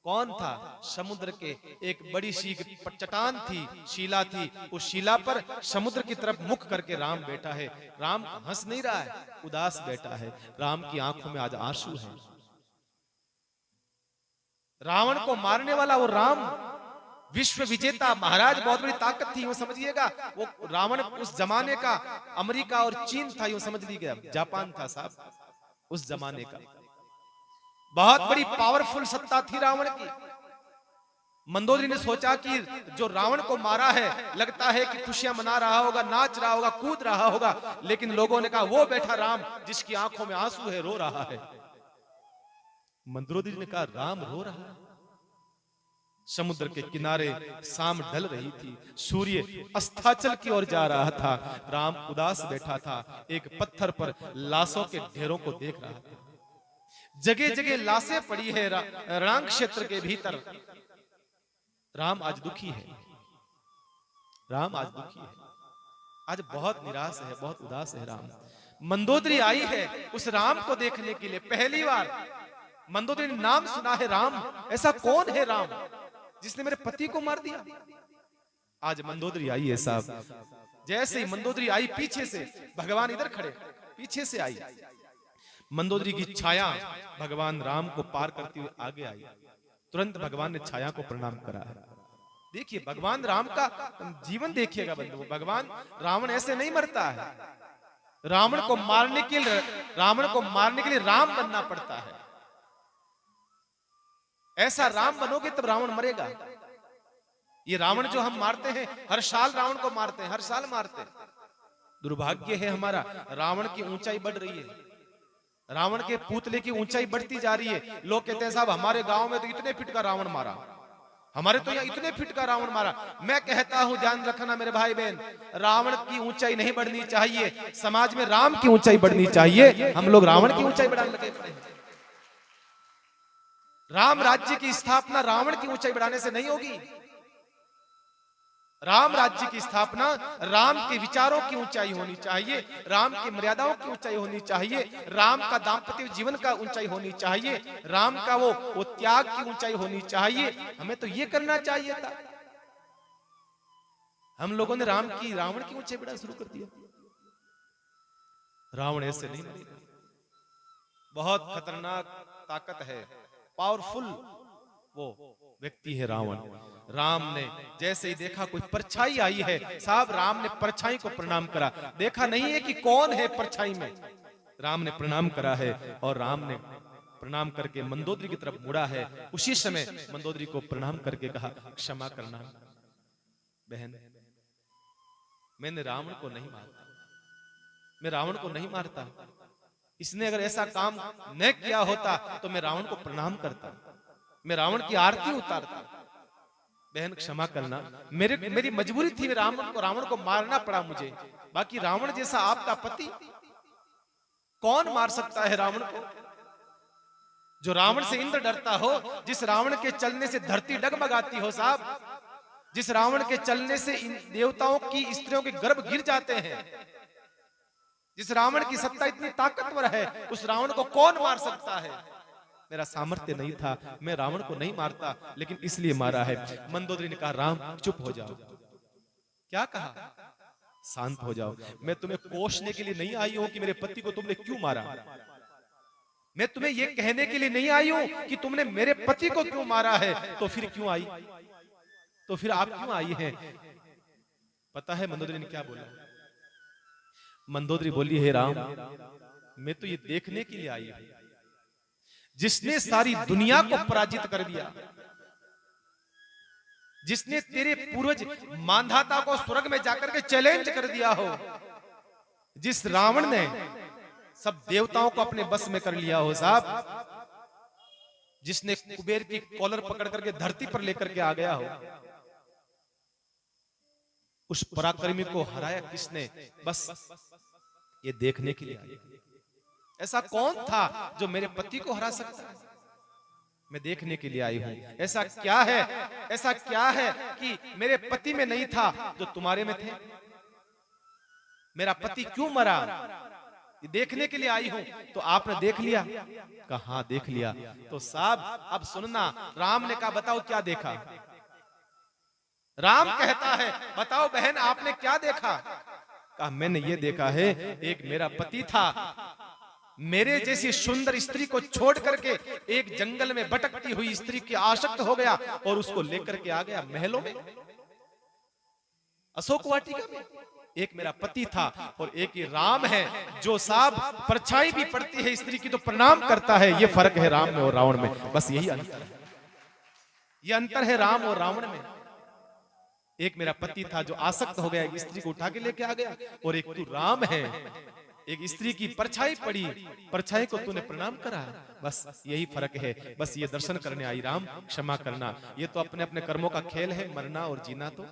कौन था? समुद्र के एक बड़ी सी चट्टान थी, शिला थी, उस शिला पर समुद्र की तरफ मुख करके राम बैठा है। राम हंस नहीं रहा है, उदास बैठा है, राम की आंखों में आज आंसू है। रावण को मारने वाला वो राम, विश्व विजेता महाराज, बहुत बड़ी ताकत थी, यूं समझिएगा। वो रावण उस जमाने का अमेरिका और चीन था, यूं समझ लीजिएगा, जापान था साहब उस जमाने का। बहुत बड़ी पावरफुल सत्ता थी रावण की। मंदोदरी ने सोचा कि जो रावण को मारा है, लगता है कि खुशियां मना रहा होगा, नाच रहा होगा, कूद रहा होगा, लेकिन लोगों ने कहा, वो बैठा राम जिसकी आंखों में आंसू है, रो रहा है। मंदोदरी ने कहा, राम रो रहा है? समुद्र के किनारे शाम ढल रही थी, सूर्य अस्ताचल की ओर जा रहा था, राम उदास बैठा था, एक पत्थर पर लाशों के ढेरों को देख रहा था। जगह जगह लाशें पड़ी है रण क्षेत्र के भीतर। राम आज दुखी है, राम आज दुखी है, आज बहुत निराश है, बहुत उदास है राम। मंदोदरी आई है उस राम को देखने के लिए, पहली बार मंदोदरी ने नाम सुना है राम। ऐसा कौन है राम जिसने मेरे पति को मार दिया? आज मंदोदरी आई है साहब। जैसे ही मंदोदरी आई, पीछे से भगवान इधर खड़े, पीछे से आई मंदोदरी की छाया भगवान राम को पार करती हुई आगे आई। तुरंत भगवान ने छाया को प्रणाम करा है। देखिए भगवान राम का जीवन देखिएगा बंधु, भगवान रावण ऐसे नहीं मरता है। रावण को मारने के लिए राम बनना पड़ता है। ऐसा राम बनोगे तब रावण मरेगा। ये रावण जो हम मारते हैं, हर साल रावण को मारते हैं, हर साल मारते हैं। दुर्भाग्य है हमारा, रावण की ऊंचाई बढ़ रही है, रावण के पुतले की ऊंचाई बढ़ती जा रही है। लोग कहते हैं साहब हमारे गांव में तो इतने फीट का रावण मारा, हमारे तो यहाँ इतने फीट का रावण मारा। मैं कहता हूं ध्यान रखना मेरे भाई बहन, रावण की ऊंचाई नहीं बढ़नी चाहिए, समाज में राम की ऊंचाई बढ़नी चाहिए। हम लोग रावण की ऊंचाई बढ़ाने लगे पड़े हैं। राम राज्य की स्थापना रावण की ऊंचाई बढ़ाने से नहीं होगी। राम राज्य की स्थापना राम के विचारों की ऊंचाई होनी चाहिए, राम की मर्यादाओं की ऊंचाई होनी चाहिए, राम का दाम्पत्य जीवन का ऊंचाई होनी चाहिए, राम का वो त्याग की ऊंचाई होनी चाहिए। हमें तो ये करना चाहिए था। हम लोगों ने रावण की ऊंचाई बढ़ाना शुरू कर दिया। रावण ऐसे नहीं मरेगा, बहुत खतरनाक ताकत है, पावरफुल वो व्यक्ति है रावण। राम ने जैसे ही देखा कोई परछाई आई है, साहब राम ने परछाई को प्रणाम करा। देखा नहीं है कि कौन है परछाई में, राम ने प्रणाम करा है और राम ने प्रणाम करके मंदोदरी की तरफ मुड़ा है। उसी समय मंदोदरी को प्रणाम करके कहा, क्षमा करना बहन, मैंने रावण को नहीं मारता, मैं रावण को नहीं मारता। इसने अगर ऐसा काम न किया होता तो मैं रावण को प्रणाम करता, मैं रावण की आरती उतारता। बहन क्षमा करना, मेरी मजबूरी थी, रावण को मारना पड़ा मुझे। बाकी रावण जैसा आपका पति कौन मार सकता है रावण को? जो रावण से इंद्र डरता हो, जिस रावण के चलने से धरती डगमगाती हो साहब, जिस रावण के चलने से देवताओं की स्त्रियों के गर्भ गिर जाते हैं, जिस रावण की सत्ता इतनी ताकतवर है, उस रावण को कौन मार सकता है? मेरा सामर्थ्य नहीं था, मैं रावण को नहीं मारता, लेकिन इसलिए मारा है। मंदोदरी ने कहा, राम चुप हो जाओ। क्या कहा? शांत हो जाओ। मैं तुम्हें कोसने के लिए नहीं आई हूं कि मेरे पति को तुमने क्यों मारा। मैं तुम्हें यह कहने के लिए नहीं आई हूं कि तुमने मेरे पति को क्यों मारा है। तो फिर क्यों आई? तो फिर आप क्यों आई हैं? पता है मंदोदरी ने क्या बोला? मंदोदरी बोली, हे राम, मैं तो ये देखने के लिए आई हूं जिसने सारी दुनिया को पराजित कर दिया, जिसने तेरे पूर्वज मांधाता को स्वर्ग में जाकर के चैलेंज कर दिया हो, जिस रावण ने सब देवताओं को अपने बस में कर लिया हो साहब, जिसने कुबेर की कॉलर पकड़ करके धरती पर लेकर के आ गया हो, उस पराक्रमी को हराया किसने? बस ये देखने के लिए आया। ऐसा कौन था जो मेरे पति को हरा सकता है? मैं देखने के लिए आई हूं। ऐसा क्या है कि मेरे पति में नहीं था जो तुम्हारे में थे? मेरा पति क्यों मरा? ये देखने के लिए आई हूं। तो आपने देख लिया? कहां देख लिया? तो साहब अब सुनना, राम ने कहा, बताओ क्या देखा? राम कहता है, बताओ बहन आपने क्या देखा? कहा, मैंने ये देखा है, एक मेरा पति था, मेरे जैसी सुंदर स्त्री को छोड़ करके एक जंगल में भटकती हुई स्त्री की आसक्त हो गया और उसको लेकर के आ गया महलों में, अशोक वाटिका में। एक मेरा पति था और एक ये राम है, जो साहब परछाई भी पड़ती है स्त्री की तो प्रणाम करता है। ये फर्क है राम में और रावण में, बस यही अंतर है। ये अंतर है राम और रावण में। एक मेरा पति था जो आसक्त हो गया, एक स्त्री को उठा के लेके आ गया, और एक तू राम है, एक स्त्री की परछाई पड़ी, परछाई को तूने प्रणाम करा, बस यही फर्क है। बस ये दर्शन करने आई राम, क्षमा करना। ये तो अपने अपने कर्मों का खेल है, मरना और जीना तो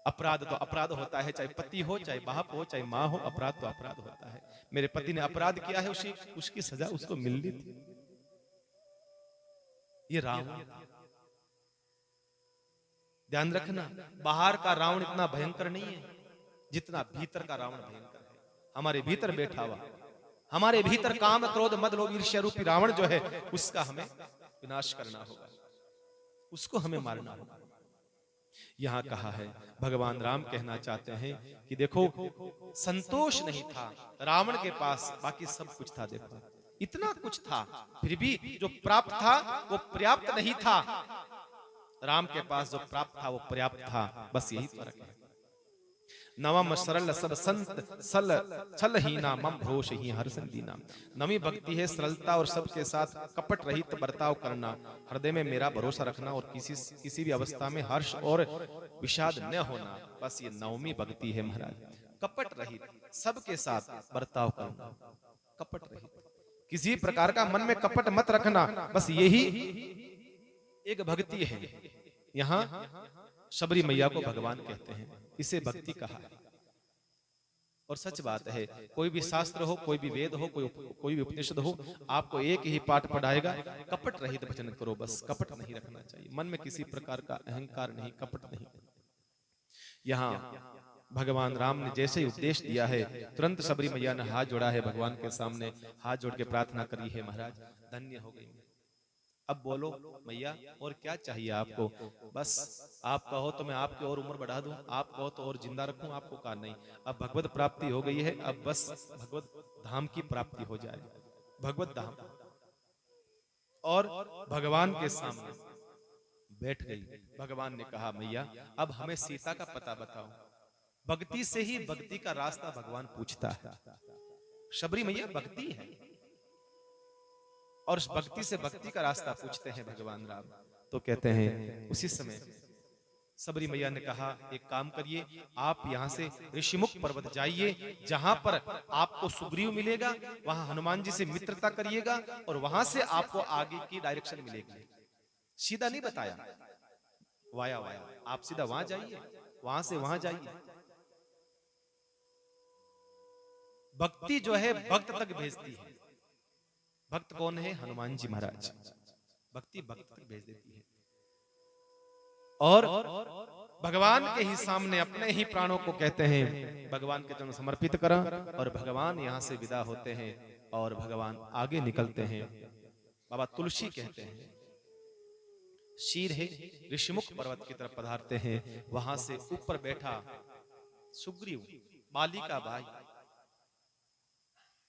अपराध होता है, चाहे पति हो, चाहे बाप हो, चाहे माँ हो, अपराध तो अपराध होता है। मेरे पति ने अपराध किया है, उसकी सजा उसको मिलनी थी। ये रावण, ध्यान रखना, बाहर का रावण इतना भयंकर नहीं है जितना भीतर का रावण भयंकर है। हमारे भीतर बैठा हुआ, हमारे भीतर काम क्रोध मद लोभ ईर्ष्या रूपी रावण जो है, उसका हमें विनाश करना होगा, उसको हमें मारना होगा। यहां कहा है, भगवान राम कहना चाहते हैं कि देखो, संतोष नहीं था रावण के पास, बाकी सब कुछ था। देखो इतना कुछ था, फिर भी जो प्राप्त था वो पर्याप्त नहीं था। राम के पास जो प्राप्त था वो पर्याप्त था, बस यही फर्क है। नवम सरल सब संत सल छल ही ना मम भरोष ही हर संदीना। नवी भक्ति है सरलता और सबके साथ कपट रहित बर्ताव करना, हृदय में मेरा भरोसा रखना और किसी भी अवस्था में हर्ष और विषाद न होना। बस ये नवमी भक्ति है महाराज। कपट रहित, सबके साथ बर्ताव करना, कपट रहित, किसी प्रकार का मन में कपट मत रखना। बस यही एक भक्ति है, यहां शबरी मैया को भगवान कहते हैं, इसे भक्ति कहा है। और सच बात है, कोई भी शास्त्र हो, कोई भी वेद हो, कोई भी उपनिषद हो, आपको एक ही पाठ पढ़ाएगा, कपट रहित भजन करो, बस कपट नहीं रखना चाहिए मन में, किसी प्रकार का अहंकार नहीं, कपट नहीं। यहाँ भगवान राम ने जैसे ही उपदेश दिया है, तुरंत शबरी मैया ने हाथ जोड़ा है भगवान के सामने, हाथ जोड़ के प्रार्थना करी है, महाराज धन्य हो गई, अब बोलो मैया और क्या चाहिए आपको, बस आप कहो तो मैं आपकी और उम्र बढ़ा दूं, आप कहो तो और जिंदा रखूं, आपको कहा नहीं, अब भगवत प्राप्ति हो गई है, अब बस भगवत धाम की प्राप्ति हो जाए, भगवत धाम। और भगवान के सामने बैठ गई। भगवान ने कहा मैया अब हमें सीता का पता बताओ। भक्ति से ही भक्ति का रास्ता भगवान पूछता है। शबरी मैया भक्ति है और भक्ति से भक्ति का रास्ता पूछते हैं भगवान राम। तो कहते हैं उसी समय शबरी मैया ने कहा एक काम करिए, आप यहाँ से ऋषिमुख पर्वत जाइए, जहां पर आपको सुग्रीव मिलेगा, वहां हनुमान जी से मित्रता करिएगा और वहां से आपको आगे की डायरेक्शन मिलेगी। सीधा नहीं बताया, वाया वाया, आप सीधा वहां जाइए, वहां से वहां जाइए। भक्ति जो है भक्त तक भेजती है। भक्त कौन है? हनुमान जी महाराज। भक्ति भक्त तक भेज देती है। और भगवान के ही सामने अपने ही प्राणों को कहते हैं भगवान के चरण समर्पित करा, और भगवान यहां से विदा होते हैं और भगवान आगे निकलते हैं। बाबा तुलसी कहते हैं शीर है ऋषिमुख पर्वत की तरफ पधारते हैं। वहां से ऊपर बैठा सुग्रीव, बाली का भाई,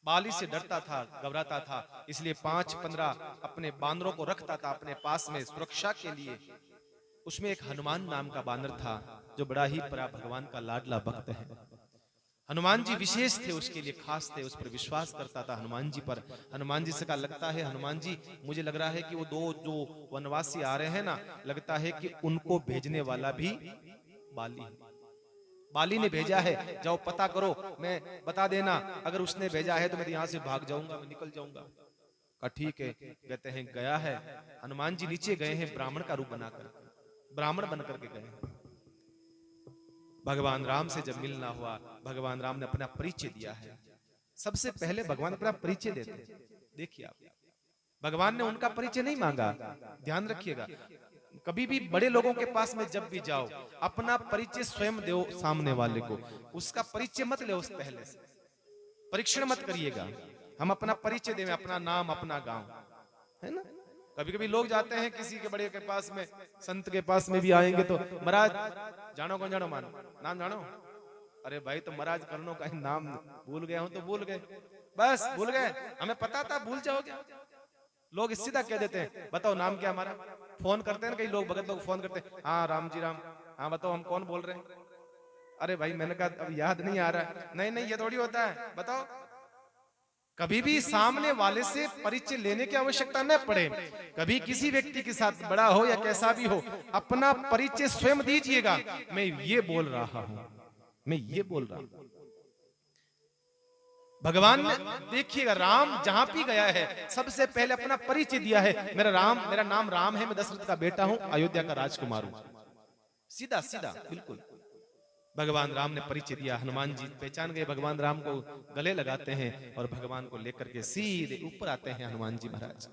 बाली से डरता था, घबराता था, इसलिए 5-15 अपने बानरों को रखता था अपने पास में सुरक्षा के लिए। उसमें एक हनुमान नाम का बानर था जो बड़ा ही बड़ा भगवान का लाडला भक्त है। हनुमान जी विशेष थे, उसके लिए खास थे, उस पर विश्वास करता था हनुमान जी पर। हनुमान जी से कहा लगता है हनुमान जी मुझे लग रहा है कि वो 2 जो वनवासी आ रहे हैं ना, लगता है कि उनको भेजने वाला भी बाली है। बाली ने भेजा है, जाओ पता करो, मैं बता देना, अगर उसने भेजा है तो मैं यहाँ से भाग जाऊंगा, मैं निकल जाऊंगा। कहा ठीक है। कहते हैं गया है, हनुमान जी नीचे गए हैं ब्राह्मण का रूप बनाकर, ब्राह्मण बनकर के गए। भगवान राम से जब मिलना हुआ, भगवान राम ने अपना परिचय दिया है। सबसे पहले भगवान अपना परिचय देते हैं। देखिए आप, भगवान ने उनका परिचय नहीं मांगा, ध्यान रखिएगा। कभी भी बड़े लोगों के पास में जब भी जाओ, अपना परिचय स्वयं दो सामने वाले को, उसका परिचय मत ले, उस पहले से परीक्षण मत करिएगा। हम अपना परिचय दें, अपना नाम, अपना गांव, है ना। कभी कभी लोग जाते हैं किसी के बड़े के पास में, संत के पास में भी आएंगे तो महाराज जानो कौन जानो, मानो नाम जानो, अरे भाई तो महाराज करनो का नाम भूल गया हूं तो भूल गए, बस भूल गए, हमें पता था भूल जाओगे। लोग सीधा कह देते हैं बताओ नाम क्या हमारा। फोन करते हैं ना कई लोग, भगत लोग फोन करते हैं, हाँ राम जी राम, हाँ बताओ हम कौन बोल रहे हैं। अरे भाई मैंने कहा अब याद नहीं आ रहा है। नहीं नहीं ये थोड़ी होता है, बताओ। कभी भी सामने वाले से परिचय लेने की आवश्यकता न पड़े। कभी किसी व्यक्ति के साथ बड़ा हो या कैसा भी हो, अपना परिचय स्वयं दीजिएगा, मैं ये बोल रहा हूं, मैं ये बोल रहा हूं। भगवान ने देखिएगा राम जहां भी गया है सबसे पहले अपना परिचय दिया है, मेरा नाम राम है, मैं दशरथ का बेटा हूं, अयोध्या का राजकुमार हूं। सीधा सीधा बिल्कुल भगवान राम ने परिचय दिया। हनुमान जी पहचान गए, भगवान राम को गले लगाते हैं और भगवान को लेकर के सीधे ऊपर आते हैं हनुमान जी महाराज।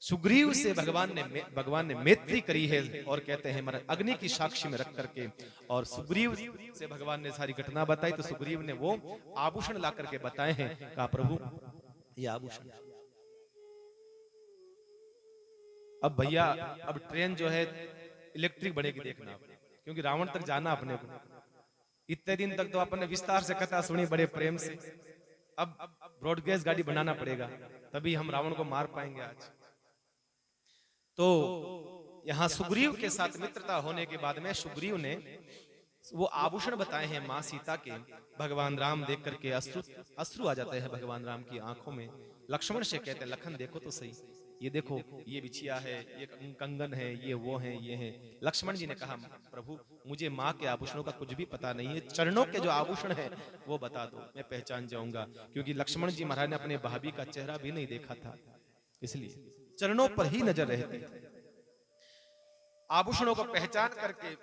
सुग्रीव से भगवान ने मैत्री करी है और कहते हैं महाराज अग्नि की साक्षी में रख करके, और सुग्रीव से भगवान ने सारी घटना बताई तो सुग्रीव ने वो आभूषण ला करके बताए हैं। कहा प्रभु ये आभूषण। अब भैया अब ट्रेन जो है इलेक्ट्रिक बनेगी, देखना आपने, क्योंकि रावण तक जाना अपने को। इतने दिन तक तो अपने विस्तार से कथा सुनी बड़े प्रेम से, अब ब्रॉडगेज गाड़ी बनाना पड़ेगा, तभी हम रावण को मार पाएंगे आज। तो यहां सुग्रीव के साथ मित्रता होने के बाद में सुग्रीव ने वो आभूषण बताए हैं मां सीता के। भगवान राम देख करके अश्रु आ जाते हैं भगवान राम की आंखों में। लक्ष्मण से कहते हैं लखन देखो तो सही, ये देखो ये बिछिया है, ये कंगन है, ये वो है, ये है। लक्ष्मण जी ने कहा प्रभु मुझे माँ के आभूषणों का कुछ भी पता नहीं है, चरणों के जो आभूषण है वो बता दो, मैं पहचान जाऊंगा। क्योंकि लक्ष्मण जी महाराज ने अपने भाभी का चेहरा भी नहीं देखा था, इसलिए चरणों पर ही नजर रहती। आभूषणों को पहचान करके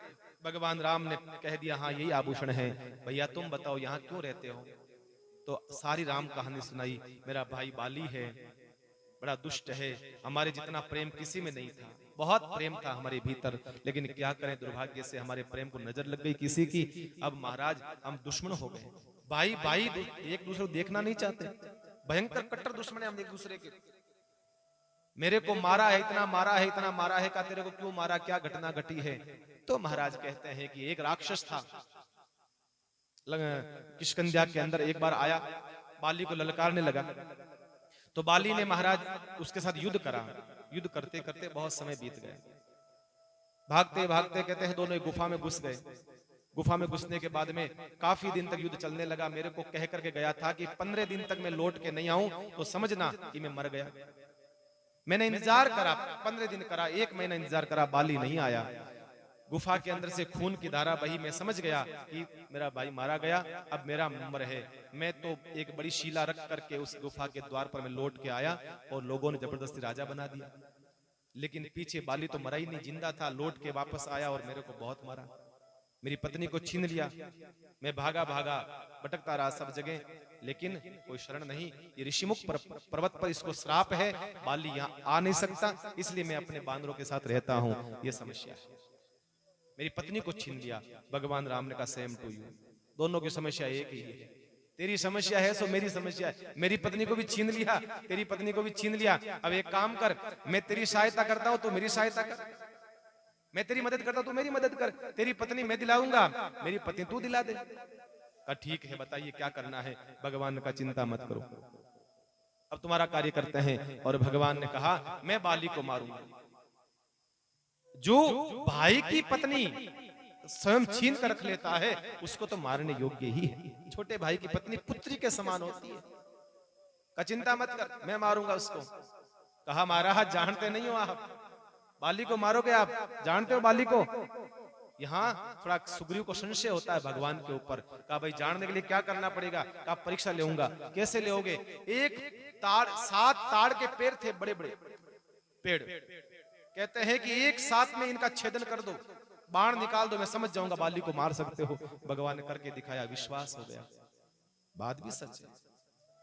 भगवान राम ने कह दिया, हाँ यही आभूषण है, भैया तुम बताओ यहाँ क्यों रहते हो। तो सारी राम कहानी सुनाई। मेरा भाई बाली है, बड़ा दुष्ट है, हमारे जितना प्रेम किसी में नहीं था, बहुत प्रेम था हमारे भीतर, लेकिन क्या करें, दुर्भाग्य से हमारे प्रेम को नजर लग गई किसी की। अब महाराज हम दुश्मन हो गए, भाई भाई एक दूसरे को देखना नहीं चाहते, भयंकर कट्टर दुश्मन है हम एक दूसरे के। मेरे को मारा है, इतना मारा है, इतना मारा है, का तेरे को क्यों मारा, क्या घटना घटी है। तो महाराज कहते हैं कि एक राक्षस था किष्किंधा के अंदर, एक बार आया, बाली को ललकारने लगा। तो बाली ने महाराज उसके साथ युद्ध करा। युद्ध करते करते बहुत समय बीत गए, भागते भागते कहते हैं दोनों एक गुफा में घुस गए। गुफा में घुसने के बाद में काफी दिन तक युद्ध चलने लगा। मेरे को कह करके गया था कि 15 दिन तक मैं लौट के नहीं आऊं तो समझना कि मैं मर गया। मैंने इंतजार करा, 15 दिन करा, 1 महीना इंतजार करा, बाली नहीं आया। गुफा के अंदर से खून की धारा बही, मैं समझ गया कि मेरा भाई मारा गया, अब मेरा उम्र है। मैं तो एक बड़ी शीला रख करके उस गुफा के द्वार पर मैं लौट के आया और लोगों ने जबरदस्ती राजा बना दिया। लेकिन पीछे बाली तो मरा ही नहीं, जिंदा था, लौट के वापस आया और मेरे को बहुत मारा, मेरी पत्नी को छीन लिया। मैं भागा भागा भटकता रहा सब जगह, लेकिन कोई शरण नहीं। ये ऋषिमुख पर्वत पर इसको श्राप है, बाली यहाँ आ नहीं सकता, इसलिए मैं अपने बानरों के साथ रहता हूँ। ये समस्या है, मेरी पत्नी को छीन लिया। भगवान राम ने कहा सेम टू यू, दोनों की समस्या एक ही है। तेरी समस्या है सो मेरी समस्या है, मेरी पत्नी को भी छीन लिया, तेरी पत्नी को भी छीन लिया। अब एक काम कर, मैं तेरी सहायता करता हूं, तू मेरी सहायता कर, मैं तेरी मदद करता हूं, तू मेरी मदद कर। तेरी पत्नी मैं दिलाऊंगा, मेरी पत्नी तू दिला दे। कहा ठीक है, बताइए क्या करना है। भगवान का चिंता मत करो, अब तुम्हारा कार्य करते हैं। और भगवान ने कहा मैं बाली को मारूंगा। जो भाई की पत्नी स्वयं छीन कर रख लेता है उसको तो मारने योग्य ही है। छोटे भाई की पत्नी पुत्री के समान होती है। का चिंता मत कर, मैं मारूंगा उसको। कहा महाराज जानते नहीं हो आप, बाली को मारोगे आप, जानते हो बाली को। यहाँ थोड़ा सुग्रीव को संशय होता है भगवान के ऊपर। कहा भाई जानने के लिए क्या करना पड़ेगा। कहा परीक्षा लेऊंगा। कैसे लेओगे। एक ताड़, 7 ताड़ के पेड़ थे, बड़े बड़े पेड़, कहते हैं कि एक साथ में इनका छेदन कर दो, बाण निकाल दो, मैं समझ जाऊंगा बाली को मार सकते हो। भगवान ने करके दिखाया, विश्वास हो गया, बात भी सच है।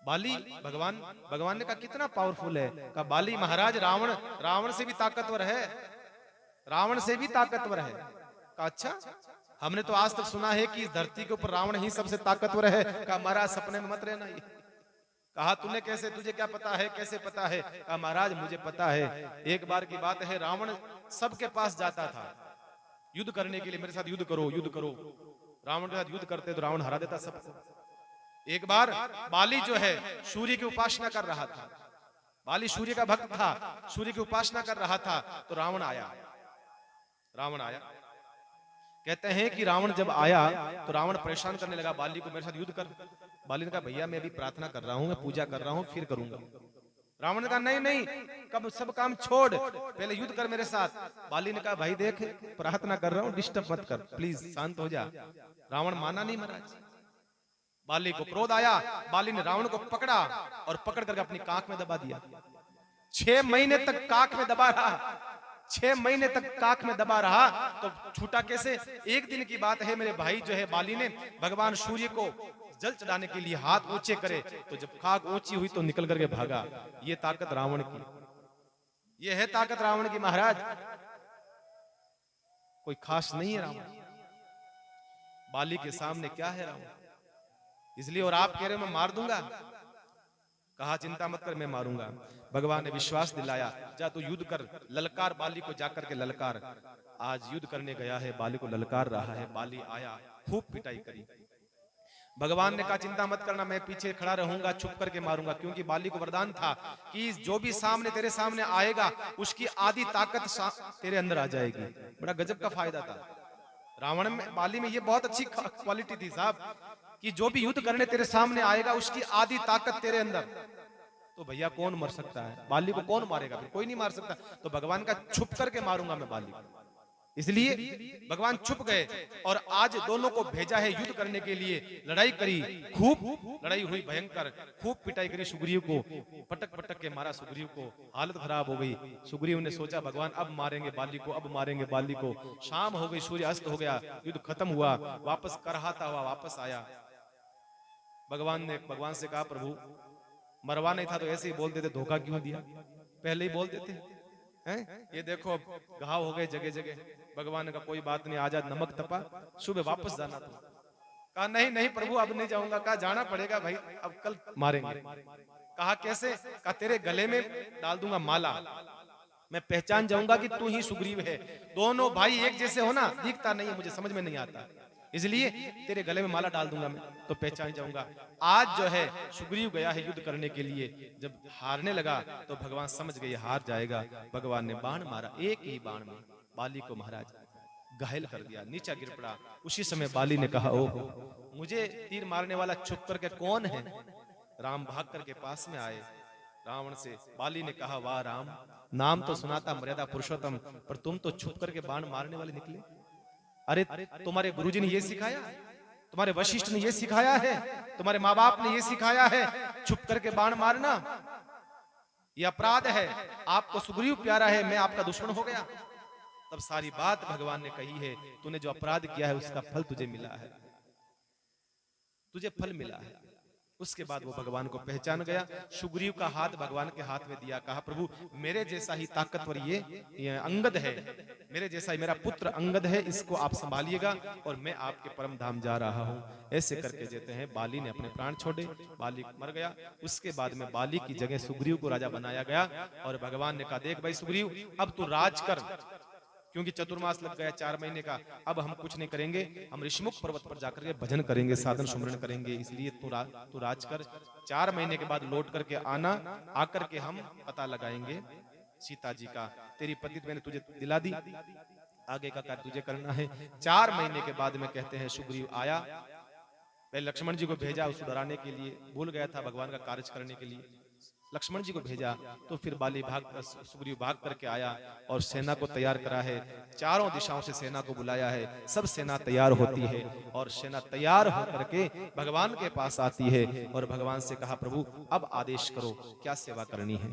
बाली भगवान ने कहा कितना पावरफुल है। कहा बाली महाराज रावण से भी ताकतवर है, रावण से भी ताकतवर है। कहा अच्छा, हमने तो आज तक सुना है कि इस धरती के ऊपर रावण ही सबसे ताकतवर है। कहा महाराज सपने में मत रहना। कहा तूने कैसे, तुझे क्या पता है, कैसे पता है। कहा महाराज मुझे पता है। एक बार की बात है, रावण सबके पास जाता था युद्ध करने के लिए, मेरे साथ युद्ध करो, युद्ध करो। रावण के साथ युद्ध करते तो रावण हरा देता सबको। एक बार बाली जो है सूर्य की उपासना कर रहा था, बाली सूर्य का भक्त था, सूर्य की उपासना कर रहा था। तो रावण आया। कहते हैं कि रावण जब आया तो रावण परेशान करने लगा बाली को, मेरे साथ युद्ध कर। बाली ने कहा भैया मैं अभी प्रार्थना कर रहा हूं, मैं पूजा कर रहा हूं, फिर करूंगा। रावण ने कहा नहीं नहीं, कब सब काम छोड़, पहले युद्ध कर मेरे साथ। बाली ने कहा भाई देख प्रार्थना कर रहा हूं, डिस्टर्ब मत कर, प्लीज शांत हो जा। रावण माना नहीं महाराज। बाली को क्रोध आया, बाली ने रावण को पकड़ा और पकड़ करके अपनी कांख में दबा दिया। 6 महीने तक कांख में दबा रहा, 6 महीने तक कांख में दबा रहा। तो छूटा कैसे। एक दिन की बात है, मेरे भाई जो है बाली ने भगवान सूर्य को जल चढ़ाने के लिए हाथ ऊंचे करे, तो जब खाक ऊंची हुई तो निकल करके भागा। ये ताकत रावण की, ये है ताकत रावण की महाराज, कोई खास नहीं है रावण। बाली के सामने क्या है रावण। इसलिए और आप कह रहे हो मैं मार दूंगा। कहा चिंता मत कर, मैं मारूंगा। भगवान ने विश्वास दिलाया, जा तू युद्ध कर, ललकार बाली को जाकर के ललकार। आज युद्ध करने गया है, बाली को ललकार रहा है। बाली आया, खूब पिटाई करी। भगवान ने कहा चिंता मत करना, मैं पीछे खड़ा रहूंगा, छुप करके मारूंगा। क्योंकि बाली को वरदान था कि जो भी सामने तेरे सामने आएगा उसकी आधी ताकत तेरे अंदर आ जाएगी। बड़ा गजब का फायदा था रावण में, बाली में ये बहुत अच्छी क्वालिटी थी साहब, कि जो भी युद्ध करने तेरे सामने आएगा उसकी आधी ताकत तेरे अंदर। तो भैया कौन मर सकता है, बाली को कौन मारेगा, फिर कोई नहीं मार सकता। तो भगवान का छुप करके मारूंगा मैं बाली को। इसलिए भगवान छुप गए और आज दोनों को भेजा है युद्ध करने के लिए। लड़ाई करी, खूब लड़ाई हुई भयंकर, खूब पिटाई करी सुग्रीव को, पटक पटक के मारा सुग्रीव को, हालत खराब हो गई। सुग्रीव ने सोचा भगवान अब मारेंगे बाली को, अब मारेंगे बाली को। शाम हो गई, सूर्य अस्त हो गया, युद्ध खत्म हुआ, वापस करहाता हुआ वापस आया। भगवान से कहा प्रभु मरवा नहीं था तो ऐसे ही बोल देते, धोखा क्यों दिया, पहले ही बोल देते हैं। ये देखो अब घाव हो गए जगह जगह। भगवान का कोई बात नहीं, आजाद नमक तपा, सुबह वापस जाना था। कहा नहीं नहीं प्रभु अब नहीं जाऊंगा। कहा जाना पड़ेगा भाई, अब कल मारेंगे। कहा कैसे? कहा तेरे गले में डाल दूंगा माला, मैं पहचान जाऊंगा कि तू ही सुग्रीव है। दोनों भाई एक जैसे हो ना, दिखता नहीं है, मुझे समझ में नहीं आता, इसलिए तेरे गले में माला डाल दूंगा मैं, तो पहचान जाऊंगा। आज जो है सुग्रीव गया है युद्ध करने के लिए, जब हारने लगा तो भगवान समझ गए हार जाएगा। भगवान ने बाण मारा, एक ही बाण में बाली को महाराज घायल कर दिया, नीचा गिर पड़ा। उसी समय बाली ने कहा ओहो मुझे तीर मारने वाला छुप करके कौन है? राम भाग करके पास में आए रावण से। बाली ने कहा वाह राम, नाम तो सुना था मर्यादा पुरुषोत्तम, पर तुम तो छुप करके बाण मारने वाले निकले। अरे तुम्हारे गुरुजी ने ये सिखाया, तुम्हारे वशिष्ठ ने ये सिखाया है, तुम्हारे माँ बाप ने ये सिखाया है छुप करके बाण मारना, ये अपराध है। आपको सुग्रीव प्यारा है, मैं आपका दुश्मन हो गया। तब सारी बात भगवान ने कही है, तूने जो अपराध किया है उसका फल तुझे मिला है, तुझे फल मिला है। उसके बाद वो भगवान को पहचान गया। सुग्रीव का हाथ भगवान के हाथ में दिया, कहा प्रभु मेरे जैसा ही ताकतवर ये अंगद है, मेरे जैसा ही मेरा पुत्र अंगद है, इसको आप संभालिएगा और मैं आपके परम धाम जा रहा हूँ। ऐसे करके देते हैं बाली ने अपने प्राण छोड़े, बाली मर गया। उसके बाद में बाली की जगह सुग्रीव को राजा बनाया गया और भगवान ने कहा देख भाई सुग्रीव अब तू राज कर, क्योंकि चतुर्मास लग गया 4 महीने का, अब हम कुछ नहीं करेंगे, हम ऋषिमुख पर्वत पर जाकर के भजन करेंगे, साधन सुमरन करेंगे, इसलिए तू राज कर। 4 महीने के बाद लौट करके आना, आकर के हम पता लगाएंगे सीता जी का, तेरी पति मैंने तुझे दिला दी, आगे का कार्य तुझे करना है। 4 महीने के बाद में कहते हैं सुग्रीव आया, पहले लक्ष्मण जी को भेजा उसको डराने के लिए, भूल गया था भगवान का कार्य करने के लिए, लक्ष्मण जी को भेजा तो फिर बाली सुग्रीव भाग करके आया और सेना को तैयार करा है, चारों दिशाओं से सेना को बुलाया है, सब सेना तैयार होती है और सेना तैयार होकर के भगवान के पास आती है और भगवान से कहा प्रभु अब आदेश करो क्या सेवा करनी है।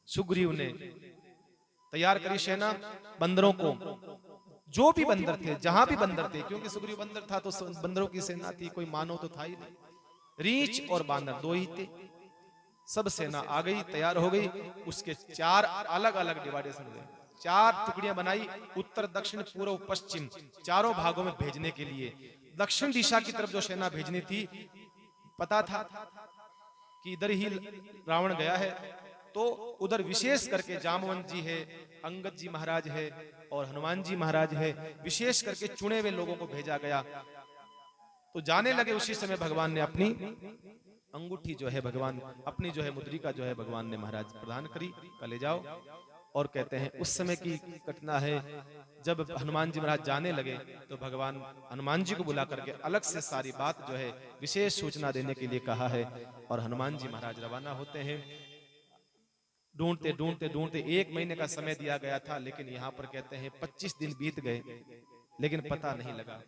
सुग्रीव ने तैयार करी सेना, बंदरों को, जो भी बंदर थे, जहां भी बंदर थे, क्योंकि सुग्रीव बंदर था तो बंदरों की सेना थी, कोई मानव तो था ही नहीं, रीछ और बांदर 2 ही थे। सब सेना आ गई, तैयार हो गई, उसके 4 अलग अलग डिवाइडेशन हुए, 4 टुकड़ियां बनाई, उत्तर दक्षिण पूर्व पश्चिम चारों भागों में भेजने के लिए। दक्षिण दिशा की तरफ जो सेना भेजनी थी, पता था कि इधर ही रावण गया है, तो उधर विशेष करके जामवंत जी है, अंगद जी महाराज है और हनुमान जी महाराज है, विशेष करके चुने हुए लोगों को भेजा गया। तो जाने लगे, उसी समय भगवान ने अपनी अंगूठी जो है, भगवान अपनी जो है मुद्रिका जो है भगवान ने महाराज प्रदान करी, कले जाओ। और कहते हैं उस समय की घटना है, जब हनुमान जी महाराज जाने लगे तो भगवान हनुमान जी को बुला करके अलग से सारी बात जो है विशेष सूचना देने के लिए कहा है और हनुमान जी महाराज रवाना होते हैं। ढूंढते ढूंढते ढूंढते 1 महीने का समय दिया गया था, लेकिन यहाँ पर कहते हैं 25 दिन बीत गए, लेकिन पता नहीं लगा।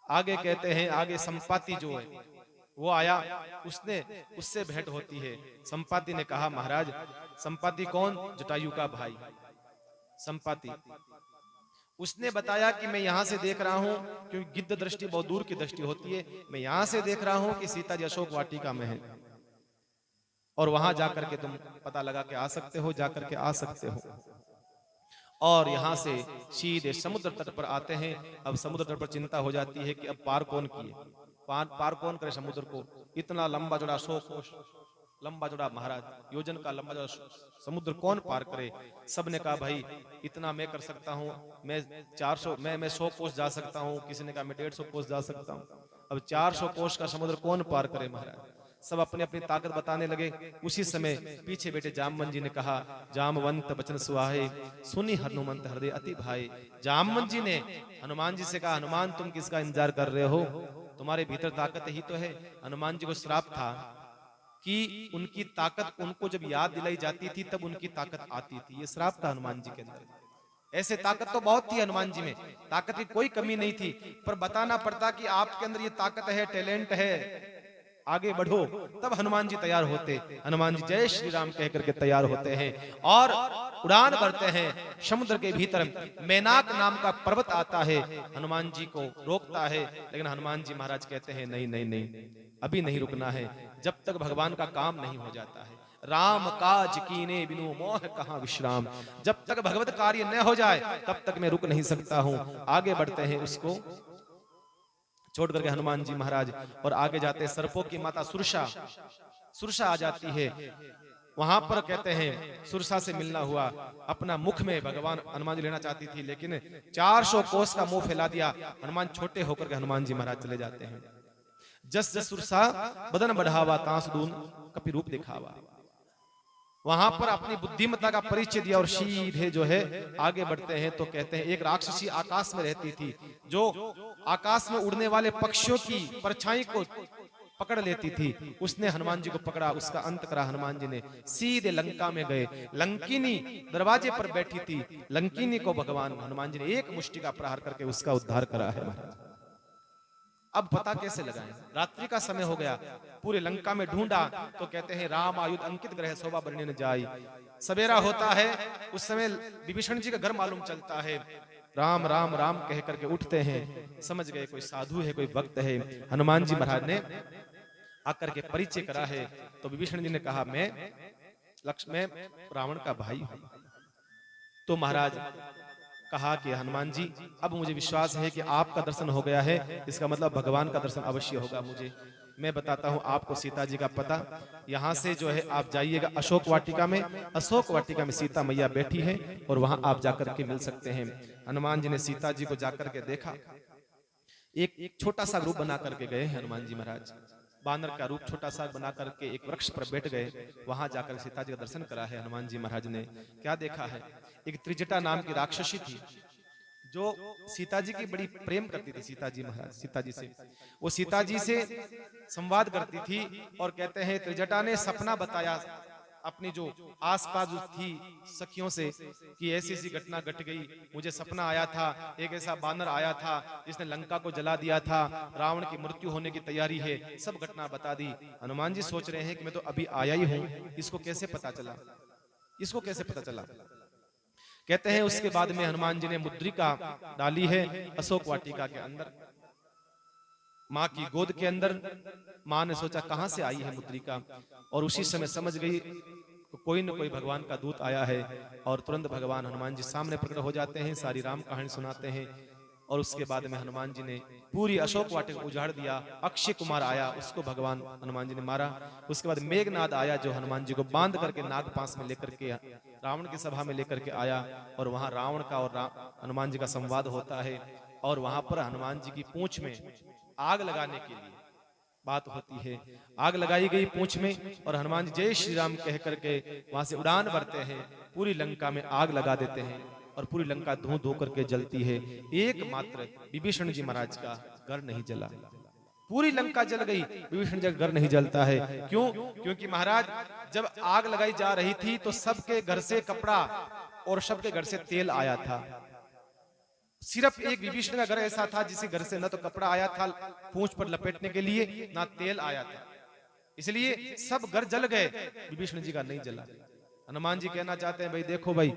आगे कहते हैं आगे संपाति जो है वो आया, उससे भेंट होती है। संपाति ने कहा महाराज, संपाति कौन? जटायु का भाई संपाति। उसने बताया कि मैं यहाँ से देख रहा हूँ, क्योंकि गिद्ध दृष्टि बहुत दूर की दृष्टि होती है, मैं यहाँ से देख रहा हूँ कि सीता जी अशोक वाटिका में है और वहां जाकर के तुम पता लगा के आ सकते हो, जाकर के आ सकते हो। और यहाँ से सीधे समुद्र तट पर आते हैं। अब समुद्र तट पर चिंता हो जाती है कि अब पार कौन किए, पार कौन करे समुद्र को, इतना लंबा चौड़ा 100 कोस लंबा चौड़ा महाराज, योजन का लंबा चौड़ा समुद्र कौन पार करे। सबने कहा भाई इतना मैं कर सकता हूँ, मैं 400 मैं 100 कोस जा सकता हूँ, किसी ने कहा मैं 150 कोस जा सकता हूँ। अब 400 कोस का समुद्र कौन पार करे महाराज। सब अपनी अपनी ताकत बताने लगे। उसी समय पीछे बैठे जामवंत जी ने कहा, जामवंत बचन सुहाए सुनी हनुमंत हृदय अति भाई। जामवंत जी ने हनुमान जी से कहा, हनुमान तुम किसका इंतजार कर रहे हो, तुम्हारे भीतर ताकत ही तो है। हनुमान जी को श्राप था कि उनकी ताकत उनको जब याद दिलाई जाती थी तब उनकी ताकत आती थी, ये श्राप था हनुमान जी के अंदर। ऐसे ताकत तो बहुत थी हनुमान जी में, ताकत की कोई कमी नहीं थी, पर बताना पड़ता कि आपके अंदर ये ताकत है, टैलेंट है, आगे बढ़ो, तब हनुमान जी तैयार होते। हनुमान जी जय श्री राम कह करके तैयार होते हैं और उड़ान भरते हैं समुद्र के भीतर। मैनाक नाम का पर्वत आता है, हनुमान जी को रोकता है, लेकिन हनुमान जी महाराज कहते हैं नहीं नहीं नहीं, अभी नहीं रुकना है, जब तक भगवान का काम नहीं हो जाता है। राम काज कीने बिनु मोह कहाँ विश्राम, जब तक भगवत कार्य न हो जाए तब तक मैं रुक नहीं सकता हूं। आगे बढ़ते हैं उसको छोड़ करके हनुमान जी महाराज, और आगे जाते हैं। सर्पों की माता सुरसा आ जाती है, वहां पर कहते हैं सुरसा से मिलना हुआ, अपना मुख में भगवान हनुमान जी लेना चाहती थी, लेकिन 400 कोस का मुंह फैला दिया। हनुमान छोटे होकर के हनुमान जी महाराज चले जाते हैं। जस जस सुरसा बदन बढ़ावा, तांस दून कपि रूप दिखावा। वहां पर अपनी बुद्धिमत्ता का परिचय दिया और सीधे जो है आगे बढ़ते हैं। तो कहते हैं एक राक्षसी आकाश में रहती थी, जो आकाश में उड़ने वाले पक्षियों की परछाई को पकड़ लेती थी। उसने हनुमान जी को पकड़ा, उसका अंत करा हनुमान जी ने। सीधे लंका में गए, लंकिनी दरवाजे पर बैठी थी, लंकिनी को भगवान हनुमान जी ने एक मुष्टि का प्रहार करके उसका उद्धार करा है महाराज। अब पता कैसे लगाएं, रात्रि का समय हो गया, पूरे लंका में ढूंढा तो कहते हैं राम आयुध अंकित ग्रह शोभा बरने न जाई। सवेरा होता है, उस समय विभीषण जी का घर मालूम चलता है। राम राम राम कह करके उठते हैं, समझ गए कोई साधु है, कोई भक्त है। हनुमान जी महाराज ने आकर के परिचय करा है। तो विभीषण जी ने कहा मैं रावण का भाई हूं। तो महाराज कहा कि हनुमान जी अब मुझे विश्वास है कि आपका दर्शन हो गया है, इसका मतलब भगवान का दर्शन अवश्य होगा मुझे। मैं बताता हूं आपको सीता जी का पता। यहां से जो है आप जाइएगा अशोक वाटिका में, अशोक वाटिका में सीता मैया बैठी है और वहां आप जाकर के मिल सकते हैं। हनुमान जी ने सीता जी को जाकर के देखा, एक छोटा सा रूप बना करके गए हनुमान जी महाराज, बानर का रूप छोटा सा बना करके एक वृक्ष पर बैठ गए। वहां जाकर सीता जी का दर्शन करा है हनुमान जी महाराज ने। क्या देखा है, एक त्रिजटा नाम की राक्षसी थी जो सीता जी की बड़ी प्रेम करती थी। सीता जी महाराज सीता जी से, वो सीता जी से संवाद करती थी और कहते हैं त्रिजटा ने सपना बताया अपनी जो आसपास थी सखियों से कि ऐसी ऐसी घटना घट गई, मुझे सपना आया था, एक ऐसा बानर आया था जिसने लंका को जला दिया था, रावण की मृत्यु होने की तैयारी है, सब घटना बता दी। हनुमान जी सोच रहे हैं कि मैं तो अभी आया ही हूं, इसको कैसे पता चला, इसको कैसे पता चला। कहते हैं उसके बाद में हनुमान जी ने मुद्रिका डाली है अशोक वाटिका के अंदर, माँ की गोद के अंदर। माँ ने सोचा कहां से आई है मुद्रिका, और उसी समय समझ गई कोई न कोई भगवान का दूत आया है, और तुरंत भगवान हनुमान जी सामने प्रकट हो जाते हैं, सारी राम कहानी सुनाते हैं। और उसके बाद में हनुमान जी ने पूरी अशोक वाटिका उजाड़ दिया। अक्षय कुमार आया, उसको भगवान हनुमान जी ने मारा। उसके बाद मेघनाद आया जो हनुमान जी को बांध करके नागपास में लेकर के रावण की सभा में लेकर के आया, और वहां रावण का और हनुमान जी का संवाद होता है। और वहां पर हनुमान जी की पूंछ में आग लगाने के लिए बात होती है, आग लगाई गई पूंछ में, और हनुमान जी जय श्री राम कह करके वहां से उड़ान भरते हैं, पूरी लंका में आग लगा देते हैं और पूरी लंका धू धू करके जलती है। एकमात्र विभीषण जी महाराज का घर नहीं जला, पूरी लंका जल गई, विभीषण जी का घर नहीं जलता है। क्यों? क्योंकि महाराज जब आग लगाई जा रही थी तो सबके घर से कपड़ा और सबके घर से तेल आया था। सिर्फ एक विभीषण का घर ऐसा था जिसके घर से न तो कपड़ा आया था पूंछ पर लपेटने के लिए, ना तेल आया था, इसलिए सब घर जल गए, विभीषण जी का नहीं जला। हनुमान जी कहना चाहते हैं भाई देखो भाई,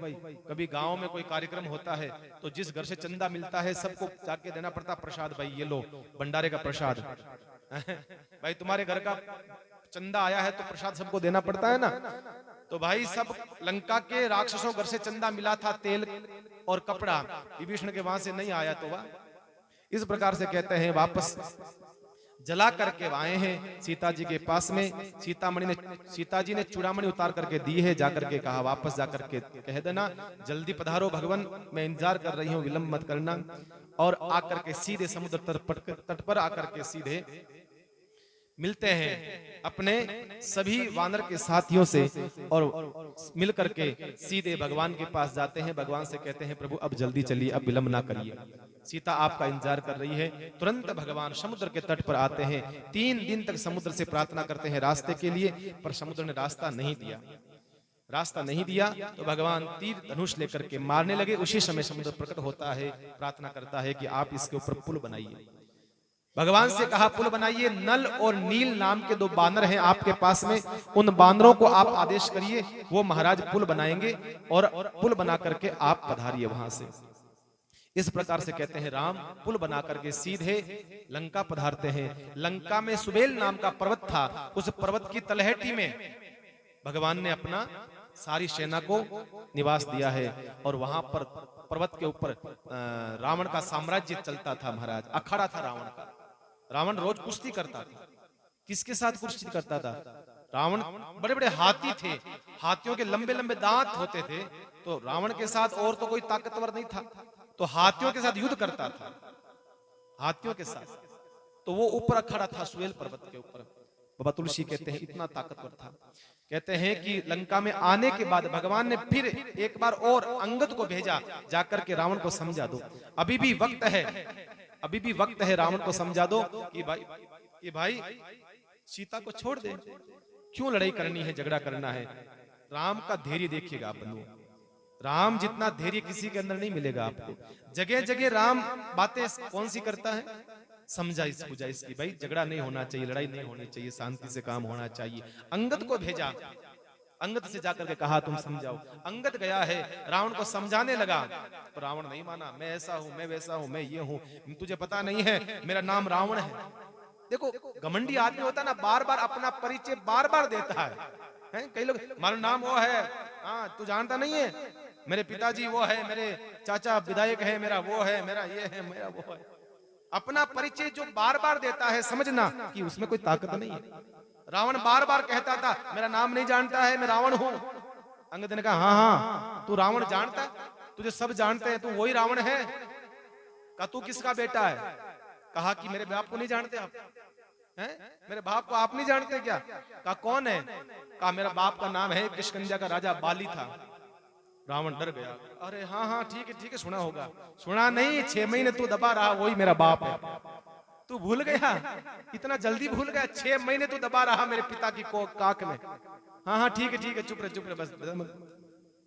कभी गांव में कोई कार्यक्रम होता है तो जिस घर से चंदा मिलता है सबको जाके देना पड़ता प्रसाद, भाई ये लो भंडारे का प्रसाद भाई तुम्हारे घर का चंदा आया है तो प्रसाद सबको देना पड़ता है ना। तो भाई सब लंका के राक्षसों घर से चंदा मिला था, तेल और कपड़ा, विभीषण के वहां से नहीं आया। तो वह इस प्रकार से कहते हैं वापस जला करके आए हैं सीता जी के पास में। सीता जी ने चूड़ामणि उतार करके दी है, जाकर के कहा वापस जाकर के कह देना जल्दी पधारो भगवान, मैं इंतजार कर रही हूँ, विलंब मत करना। और आकर के सीधे समुद्र तट पर आकर के सीधे मिलते हैं अपने सभी वानर के साथियों से, और मिलकर के सीधे भगवान के पास जाते हैं। भगवान से कहते हैं प्रभु अब जल्दी चलिए, अब विलंब ना करिए, सीता आपका इंतजार कर रही है। तुरंत भगवान समुद्र के तट पर आते हैं। 3 दिन तक समुद्र से प्रार्थना करते हैं रास्ते के लिए, पर समुद्र ने रास्ता नहीं दिया। रास्ता नहीं दिया तो भगवान तीर धनुष लेकर के मारने लगे। उसी समय समुद्र प्रकट होता है, प्रार्थना करता है कि आप इसके ऊपर पुल बनाइए। भगवान से कहा पुल बनाइए। नल और नील नाम के 2 बानर हैं आपके पास में, उन बानरों को आप आदेश करिए, वो महाराज पुल बनाएंगे और पुल बना करके आप पधारिए वहां से। इस प्रकार से कहते हैं राम पुल बना करके सीधे लंका पधारते हैं। लंका में सुबेल नाम का पर्वत था, उस पर्वत की तलहटी में भगवान ने अपना सारी सेना को निवास दिया है और वहां पर पर्वत के ऊपर रावण का साम्राज्य चलता था महाराज, अखाड़ा था रावण का। रावण रोज कुश्ती करता था। किसके साथ कुश्ती करता था? रावण बड़े बड़े हाथी थे, हाथियों के लंबे लंबे दांत होते थे, तो रावण के साथ और तो कोई ताकतवर नहीं था, तो हाथियों के साथ युद्ध करता था, हाथियों के साथ। तो वो ऊपर अखाड़ा था सुबेल पर्वत के ऊपर। बाबा तुलसी कहते हैं इतना ताकतवर था। कहते हैं कि लंका में आने के बाद भगवान ने फिर एक बार और अंगद को भेजा, जाकर के रावण को समझा दो, अभी भी वक्त है, अभी भी वक्त है, रावण को समझा दो कि भाई सीता को छोड़ दे, क्यों लड़ाई करनी है, झगड़ा करना है। राम का धैर्य देखिएगा आप बंधुओं, राम जितना धैर्य किसी के अंदर नहीं मिलेगा आपको। जगह जगह राम बातें कौन सी करता है, समझा इस पूजा इसकी, भाई झगड़ा नहीं होना चाहिए, लड़ाई नहीं होनी चाहिए, शांति से काम होना चाहिए। अंगद को भेजा, अंगद से जाकर के कहा तुम समझाओ। अंगद गया है, रावण को समझाने लगा, तो रावण नहीं माना, मैं ऐसा हूं, मैं वैसा हूं, मैं ये हूं, तुझे पता नहीं है मेरा नाम रावण है। देखो घमंडी आदमी होता ना, बार बार अपना परिचय बार बार देता है। कई लोग हमारा नाम वो है, हाँ तू जानता नहीं है, मेरे पिताजी वो है, मेरे चाचा विधायक है, मेरा वो है, मेरा ये है, मेरा वो है। अपना परिचय जो बार बार देता है, समझना कि उसमें कोई ताकत नहीं है। रावण बार बार कहता था मेरा नाम नहीं जानता है, मैं रावण हूं। अंगद ने कहा हाँ हाँ तू रावण जानता है, तुझे सब जानते हैं, तू वही रावण है। कहा तू किसका बेटा है? कहा कि मेरे बाप को नहीं जानते आप हैं? मेरे बाप को आप नहीं जानते क्या? कहा कौन है? कहा मेरा बाप का नाम है किष्किंधा का राजा बाली था। रावण डर गया, अरे हाँ हाँ ठीक है सुना होगा। सुना नहीं, 6 महीने तू दबा रहा, वही मेरा बाप है। तू भूल गया, इतना जल्दी भूल गया? 6 महीने तू दबा रहा मेरे पिता की काक में। हाँ हाँ ठीक है चुप रहे बस।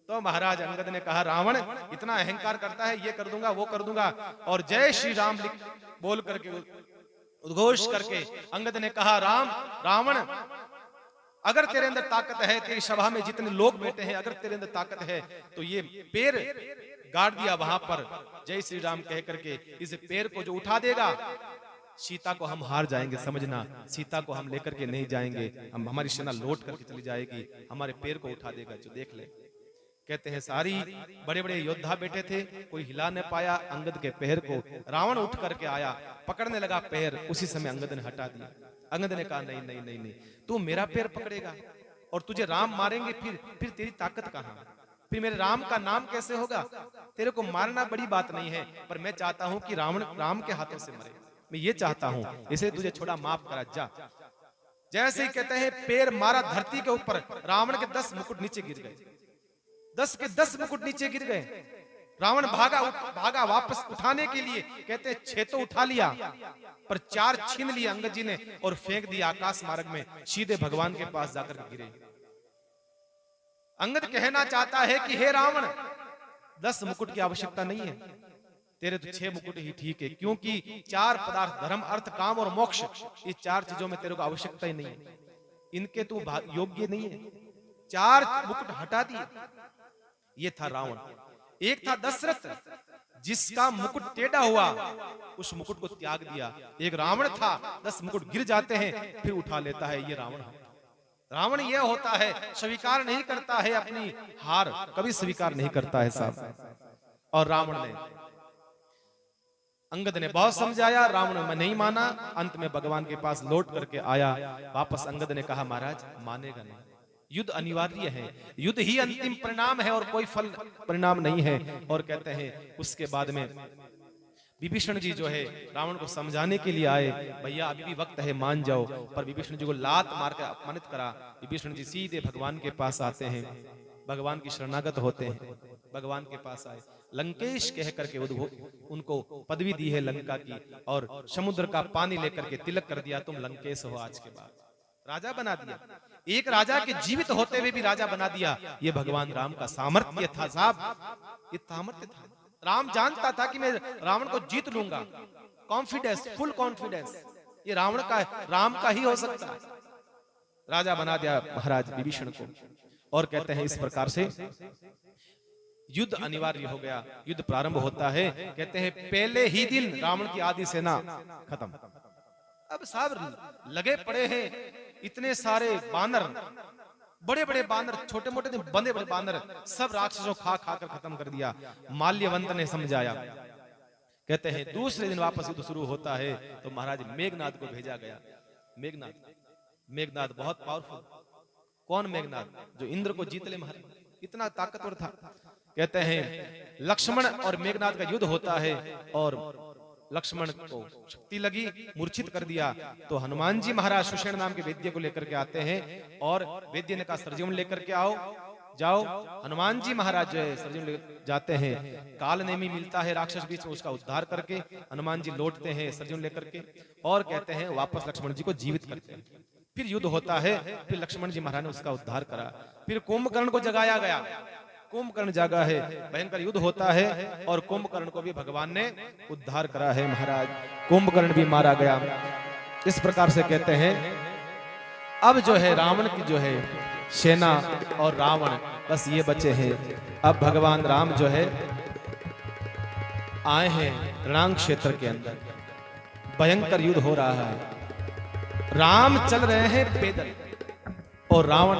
तो महाराज अंगद ने कहा रावण इतना अहंकार करता है, ये कर दूंगा वो कर दूंगा, और जय श्री राम बोल करके उद्घोष करके अंगद ने कहा रावण अगर तेरे अंदर ताकत है, तेरी सभा में जितने लोग बैठे हैं, अगर तेरे अंदर ताकत है तो ये पैर गाड़ दिया वहां पर, जय श्री राम कह करके इस पैर को जो उठा देगा, सीता को हम हार जाएंगे। समझना, सीता को हम लेकर के नहीं जाएंगे, हम हमारी सेना लौट करके चली जाएगी, हमारे पैर को उठा देगा जो देख ले। कहते हैं सारी बड़े बड़े योद्धा बैठे थे, कोई हिला न पाया अंगद के पैर को। रावण उठ करके आया, पकड़ने लगा पैर, उसी समय अंगद ने हटा दिया। अंगद ने कहा नहीं नहीं नहीं नहीं, तू मेरा पैर पकड़ेगा और तुझे राम मारेंगे, फिर तेरी ताकत कहां, फिर मेरे राम का नाम कैसे होगा? तेरे को मारना बड़ी बात नहीं है, पर मैं चाहता हूं कि रावण राम के हाथों से मरे, मैं ये चाहता हूं, इसे तुझे छोड़ा माफ करा जा। जैसे ही कहते हैं पैर मारा धरती के ऊपर, रावण के 10 मुकुट नीचे गिर गए, 10 के 10 मुकुट नीचे गिर गए। रावण भागा वापस उठाने के लिए, कहते हैं 6 तो उठा लिया, पर 4 छीन लिए अंगद जी ने और फेंक दिया आकाश मार्ग में, सीधे भगवान के पास जाकर गिरे। अंगद कहना चाहता है कि हे रावण 10 मुकुट की आवश्यकता नहीं है, तेरे तो 6 मुकुट ही ठीक है, क्योंकि 4 पदार्थ धर्म अर्थ काम और मोक्ष, ये 4 चीजों में तेरे को आवश्यकता ही नहीं है, इनके तू योग्य नहीं है। 4 मुकुट हटा दिए। ये था रावण। एक था दशरथ जिसका मुकुट टेढ़ा हुआ, उस मुकुट को त्याग दिया। एक रावण था 10 मुकुट गिर जाते हैं फिर उठा लेता है, ये रावण। रावण ये होता है, स्वीकार नहीं करता है अपनी हार, कभी स्वीकार नहीं करता है साहब। और रावण ने, अंगद ने बहुत समझाया, रावण में नहीं माना, अंत में भगवान के पास लौट करके आया। वापस अंगद ने कहा महाराज मानेगा नहीं, युद्ध अनिवार्य है, युद्ध ही अंतिम परिणाम है और कोई फल परिणाम नहीं है। और कहते हैं उसके बाद में विभीषण जी जो है रावण को समझाने के लिए आए, भैया अभी भी वक्त है, मान जाओ, पर विभीषण जी को लात मार कर अपमानित करा। विभीषण जी सीधे भगवान के पास आते हैं, भगवान की शरणागत होते हैं, भगवान के पास आए, लंकेश कह करके उनको पदवी दी है लंका की, और समुद्र का पानी लेकर के तिलक कर दिया, तुम लंकेश हो आज के बाद। राजा बना दिया, एक राजा के जीवित होते हुए भी राजा बना दिया। ये भगवान राम का सामर्थ्य था साहब, ये सामर्थ्य था। राम जानता था कि मैं रावण को जीत लूंगा, कॉन्फिडेंस, फुल कॉन्फिडेंस, ये राम का ही हो सकता है। राजा बना दिया महाराज विभीषण को। और कहते हैं इस प्रकार से युद्ध अनिवार्य हो गया, युद्ध प्रारंभ होता है। कहते हैं पहले ही दिन रावण की आधी सेना खत्म। अब साहब लगे पड़े हैं इतने सारे बानर, बड़े बड़े बानर, छोटे मोटे बंदे बड़े बानर, सब राक्षसों खा खा कर खत्म कर दिया। माल्यवंत ने समझाया। कहते हैं दूसरे दिन वापस युद्ध शुरू होता है तो महाराज मेघनाद को भेजा गया। मेघनाद बहुत पावरफुल। कौन मेघनाद? जो इंद्र को जीत ले महाराज, इतना ताकतवर था। कहते हैं लक्ष्मण और मेघनाद का युद्ध होता है और लक्ष्मण को शक्ति लगी, मूर्छित कर दिया। तो हनुमान जी महाराज सुषेण नाम के वैद्य को लेकर के आते हैं और वैद्य ने कहा सरजून लेकर के आओ, जाओ। हनुमान जी महाराज जो है सरजून लेकर जाते हैं। काल नेमी मिलता है राक्षस बीच में, उसका उद्धार करके हनुमान जी लौटते हैं सरजून लेकर के और कहते हैं वापस लक्ष्मण जी को जीवित करते हैं। फिर युद्ध होता है, फिर लक्ष्मण जी महाराज ने उसका उद्धार करा। फिर कुंभकर्ण को जगाया गया, कुंभकर्ण जागा है, भयंकर युद्ध होता है और कुंभकर्ण को भी भगवान ने उद्धार करा है महाराज। कुंभकर्ण भी मारा गया। इस प्रकार से कहते हैं अब जो है रावण की जो है सेना और रावण बस ये बचे हैं। अब भगवान राम जो है आए हैं रणांग क्षेत्र के अंदर, भयंकर युद्ध हो रहा है। राम चल रहे हैं पैदल और रावण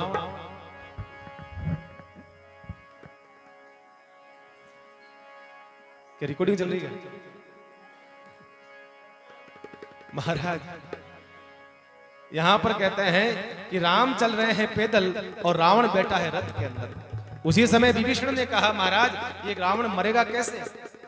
क्या रिकॉर्डिंग चल रही है महाराज? यहां पर कहते हैं कि राम चल रहे हैं पैदल और रावण बैठा है रथ के अंदर। उसी समय विभीषण ने कहा महाराज ये रावण मरेगा कैसे,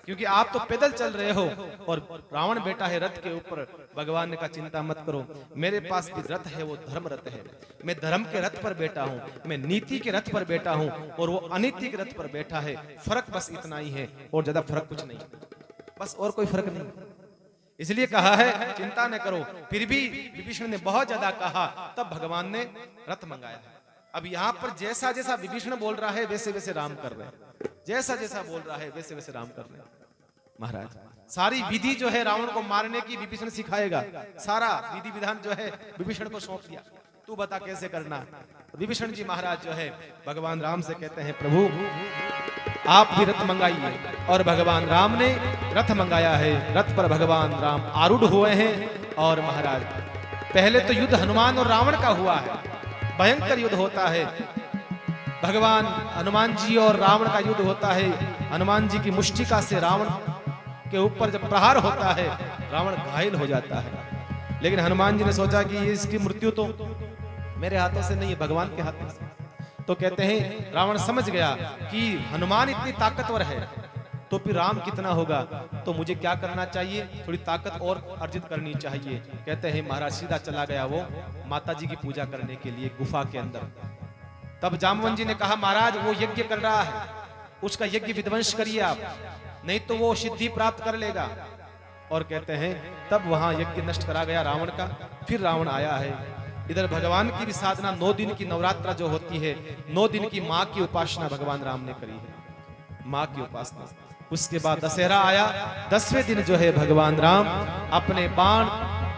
क्योंकि आप तो पैदल चल रहे हो और रावण बैठा है रथ के ऊपर। भगवान ने कहा चिंता मत करो, मेरे पास भी रथ है, वो धर्म रथ है। मैं धर्म के रथ पर बैठा हूँ, मैं नीति के रथ पर बैठा हूँ और वो अनीति के रथ पर बैठा है। फर्क बस इतना ही है और ज्यादा फर्क कुछ नहीं, बस और कोई फर्क नहीं। इसलिए कहा है चिंता न करो। फिर भी विभीषण ने बहुत ज्यादा कहा, तब भगवान ने रथ मंगाया। अब यहाँ पर जैसा जैसा विभीषण बोल रहा है वैसे वैसे राम कर रहे हैं, जैसा जैसा बोल रहा है वैसे वैसे राम कर रहे हैं महाराज। सारी विधि जो है रावण को मारने की विभीषण सिखाएगा, सारा विधि विधान जो है विभीषण को सौंप दिया, तू बता कैसे करना। विभीषण जी महाराज जो है भगवान राम से कहते हैं प्रभु आप भी रथ मंगाइए, और भगवान राम ने रथ मंगाया है। रथ पर भगवान राम आरूढ़ हुए हैं और महाराज पहले तो युद्ध हनुमान और रावण का हुआ है, भयंकर युद्ध होता है। भगवान हनुमान जी और रावण का युद्ध होता है। हनुमान जी की मुष्टिका से रावण के ऊपर जब प्रहार होता है रावण घायल हो जाता है, लेकिन हनुमान जी ने सोचा कि इसकी मृत्यु तो मेरे हाथों से नहीं है, भगवान के हाथों से। तो कहते हैं रावण समझ गया कि हनुमान इतनी ताकतवर है तो फिर राम कितना होगा, तो मुझे क्या करना चाहिए, थोड़ी ताकत और अर्जित करनी चाहिए। कहते हैं महाराज सीधा चला गया वो माता जी की पूजा करने के लिए गुफा के अंदर। तब जामवन जी ने कहा महाराज वो यज्ञ कर रहा है, उसका यज्ञ विध्वंस करिए आप, नहीं तो वो सिद्धि प्राप्त कर लेगा। और कहते हैं तब वहां यज्ञ नष्ट करा गया रावण का। फिर रावण आया है इधर। भगवान की भी साधना 9 दिन की नवरात्रा जो होती है, 9 दिन की माँ की उपासना भगवान राम ने करी है, माँ की उपासना। उसके बाद दशहरा आया, 10वें दिन जो है भगवान राम अपने बाण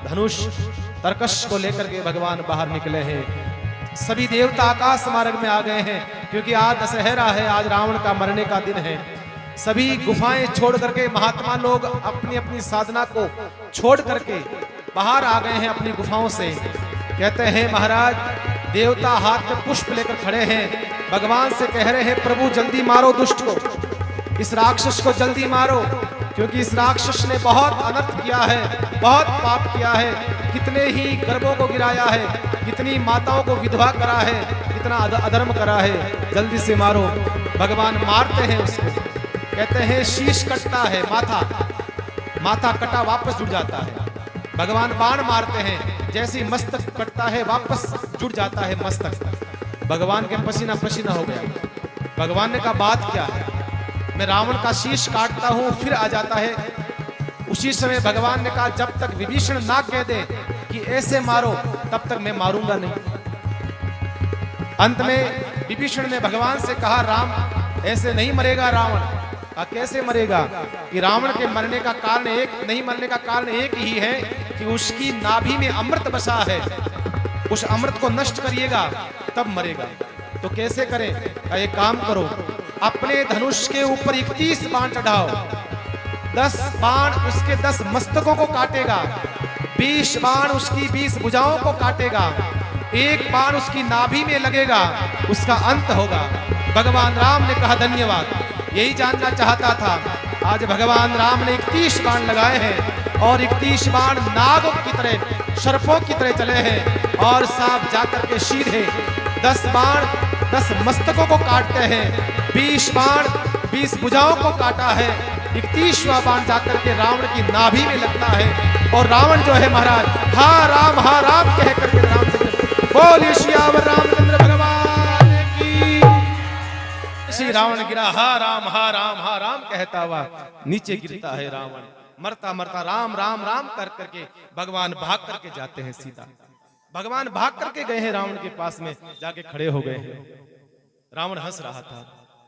धनुष तरकश को लेकर के भगवान बाहर निकले हैं। सभी देवता आकाश मार्ग में आ गए हैं, क्योंकि आज दशहरा है, आज रावण का मरने का दिन है। सभी गुफाएं छोड़ करके महात्मा लोग अपनी अपनी साधना को छोड़ करके बाहर आ गए हैं अपनी गुफाओं से। कहते हैं महाराज देवता हाथ में पुष्प लेकर खड़े हैं, भगवान से कह रहे हैं प्रभु जल्दी मारो दुष्ट को, इस राक्षस को जल्दी मारो, क्योंकि इस राक्षस ने बहुत अनर्थ किया है, बहुत पाप किया है, कितने ही गर्भों को गिराया है, कितनी माताओं को विधवा करा है, कितना अधर्म करा है, जल्दी से मारो। भगवान मारते हैं उसको। कहते हैं शीश कटता है, माथा कटा वापस जुड़ जाता है। भगवान बाण मारते हैं, जैसे ही मस्तक कटता है वापस जुड़ जाता है मस्तक। भगवान के पसीना पसीना हो गया। भगवान ने कहा बात क्या है, मैं रावण का शीश काटता हूं फिर आ जाता है। उसी समय भगवान ने कहा जब तक विभीषण ना कह दे कि ऐसे मारो, तब तक मैं मारूंगा नहीं। अंत में विभीषण ने भगवान से कहा, राम ऐसे नहीं मरेगा रावण। कैसे मरेगा? कि रावण के मरने का कारण नहीं मरने का कारण एक ही है कि उसकी नाभि में अमृत बसा है, उस अमृत को नष्ट करिएगा तब मरेगा। तो कैसे करें? एक काम करो, अपने धनुष के ऊपर 31 बाण चढ़ाओ, 10 बाण उसके 10 मस्तकों को काटेगा, 20 बाण उसकी 20 भुजाओं को काटेगा, 1 बाण उसकी नाभि में लगेगा, उसका अंत होगा। भगवान राम ने कहा धन्यवाद, यही जानना चाहता था। आज भगवान राम ने 31 बाण लगाए हैं और 31 बाण नागों की तरह, सर्पों की तरह चले हैं और सांप जाकर के सीधे 10 बाण 10 मस्तकों को काटते हैं, 20 बाण 20 भुजाओं को काटा है, 31वां बाण जाकर के रावण की नाभि में लगता है और रावण जो है महाराज हा राम कह करके राम से बोलिए सियावर रामचंद्र भगवान की। श्री रावण गिरा, हा राम कहता हुआ नीचे गिरता है रावण। मरता मरता राम राम राम कर करके भगवान भाग करके जाते हैं सीधा। भगवान भाग करके गए हैं रावण के पास में, जाके खड़े हो गए हैं। रावण हंस रहा था।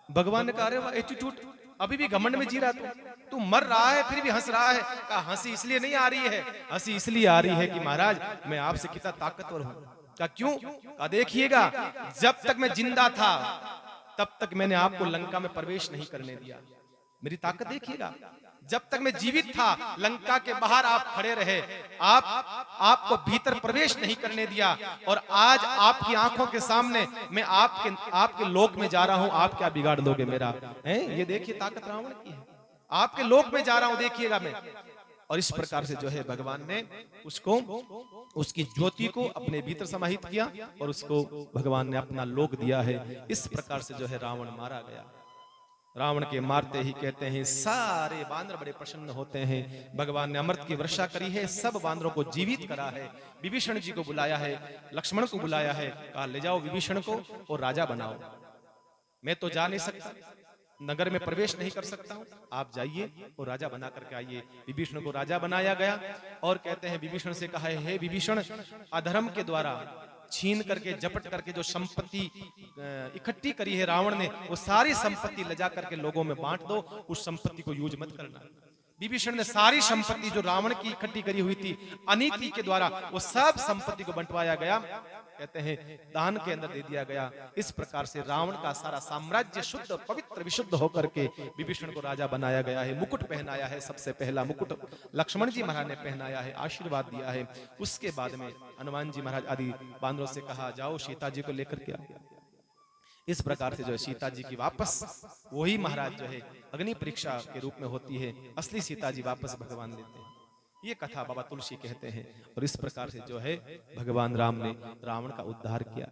भगवान ने कहा, अरे वाह एटीट्यूड, अभी भी घमंड में जी रहा तू मर रहा है फिर भी हंस रहा है। कहा हंसी इसलिए नहीं आ रही है, हंसी इसलिए आ रही है कि महाराज मैं आपसे कितना ताकतवर हूं। कहा क्यों? कहा देखिएगा, जब तक मैं जिंदा था तब तक मैंने आपको लंका में प्रवेश नहीं करने दिया। मेरी ताकत देखिएगा, जब तक मैं जीवित था लंका के बाहर आप खड़े रहे, आपको भीतर प्रवेश नहीं करने दिया और आज आपकी आंखों के सामने मैं आपके लोक में जा रहा हूं, आप क्या बिगाड़ लोगे मेरा? हैं? ये देखिए ताकत रावण की है, आपके लोक में जा रहा हूं, देखिएगा मैं। और इस प्रकार से जो है भगवान ने उसकी ज्योति को अपने भीतर समाहित किया और उसको भगवान ने अपना लोक दिया है। इस प्रकार से जो है रावण मारा गया। रावण के मारते ही कहते हैं सारे बानर बड़े प्रसन्न होते हैं। भगवान ने अमृत की वर्षा करी है, सब बानरों को जीवित करा है। विभीषण जी को बुलाया है, लक्ष्मण को बुलाया है, कहा ले जाओ विभीषण को और राजा बनाओ। मैं तो जा नहीं सकता, नगर में प्रवेश नहीं कर सकता हूं, आप जाइए और राजा बना करके आइए। विभीषण को राजा बनाया गया और कहते हैं विभीषण से कहा है, हे विभीषण, अधर्म के द्वारा छीन करके झपट करके जो संपत्ति इकट्ठी करी है रावण ने, वो सारी संपत्ति ले जा करके लोगों में बांट दो, उस संपत्ति को यूज मत करना। विभीषण ने सारी संपत्ति जो रावण की इकट्ठी करी हुई थी अनीति के द्वारा, वो सब संपत्ति को बंटवाया गया, कहते हैं दान के अंदर दे दिया गया। इस प्रकार से रावण का सारा साम्राज्य शुद्ध पवित्र विशुद्ध होकर के विभीषण को राजा बनाया गया है। मुकुट पहनाया है, सबसे पहला मुकुट लक्ष्मण जी महाराज ने पहनाया है, आशीर्वाद दिया है। उसके बाद में हनुमान जी महाराज आदि बानरों से कहा जाओ सीता जी को लेकर के आओ। इस प्रकार से जो है सीता जी की वापस वही महाराज जो है अग्नि परीक्षा के रूप में होती है, असली सीता जी वापस भगवान लेते हैं। ये कथा बाबा तुलसी कहते हैं। और इस प्रकार से जो है भगवान राम ने रावण का उद्धार किया।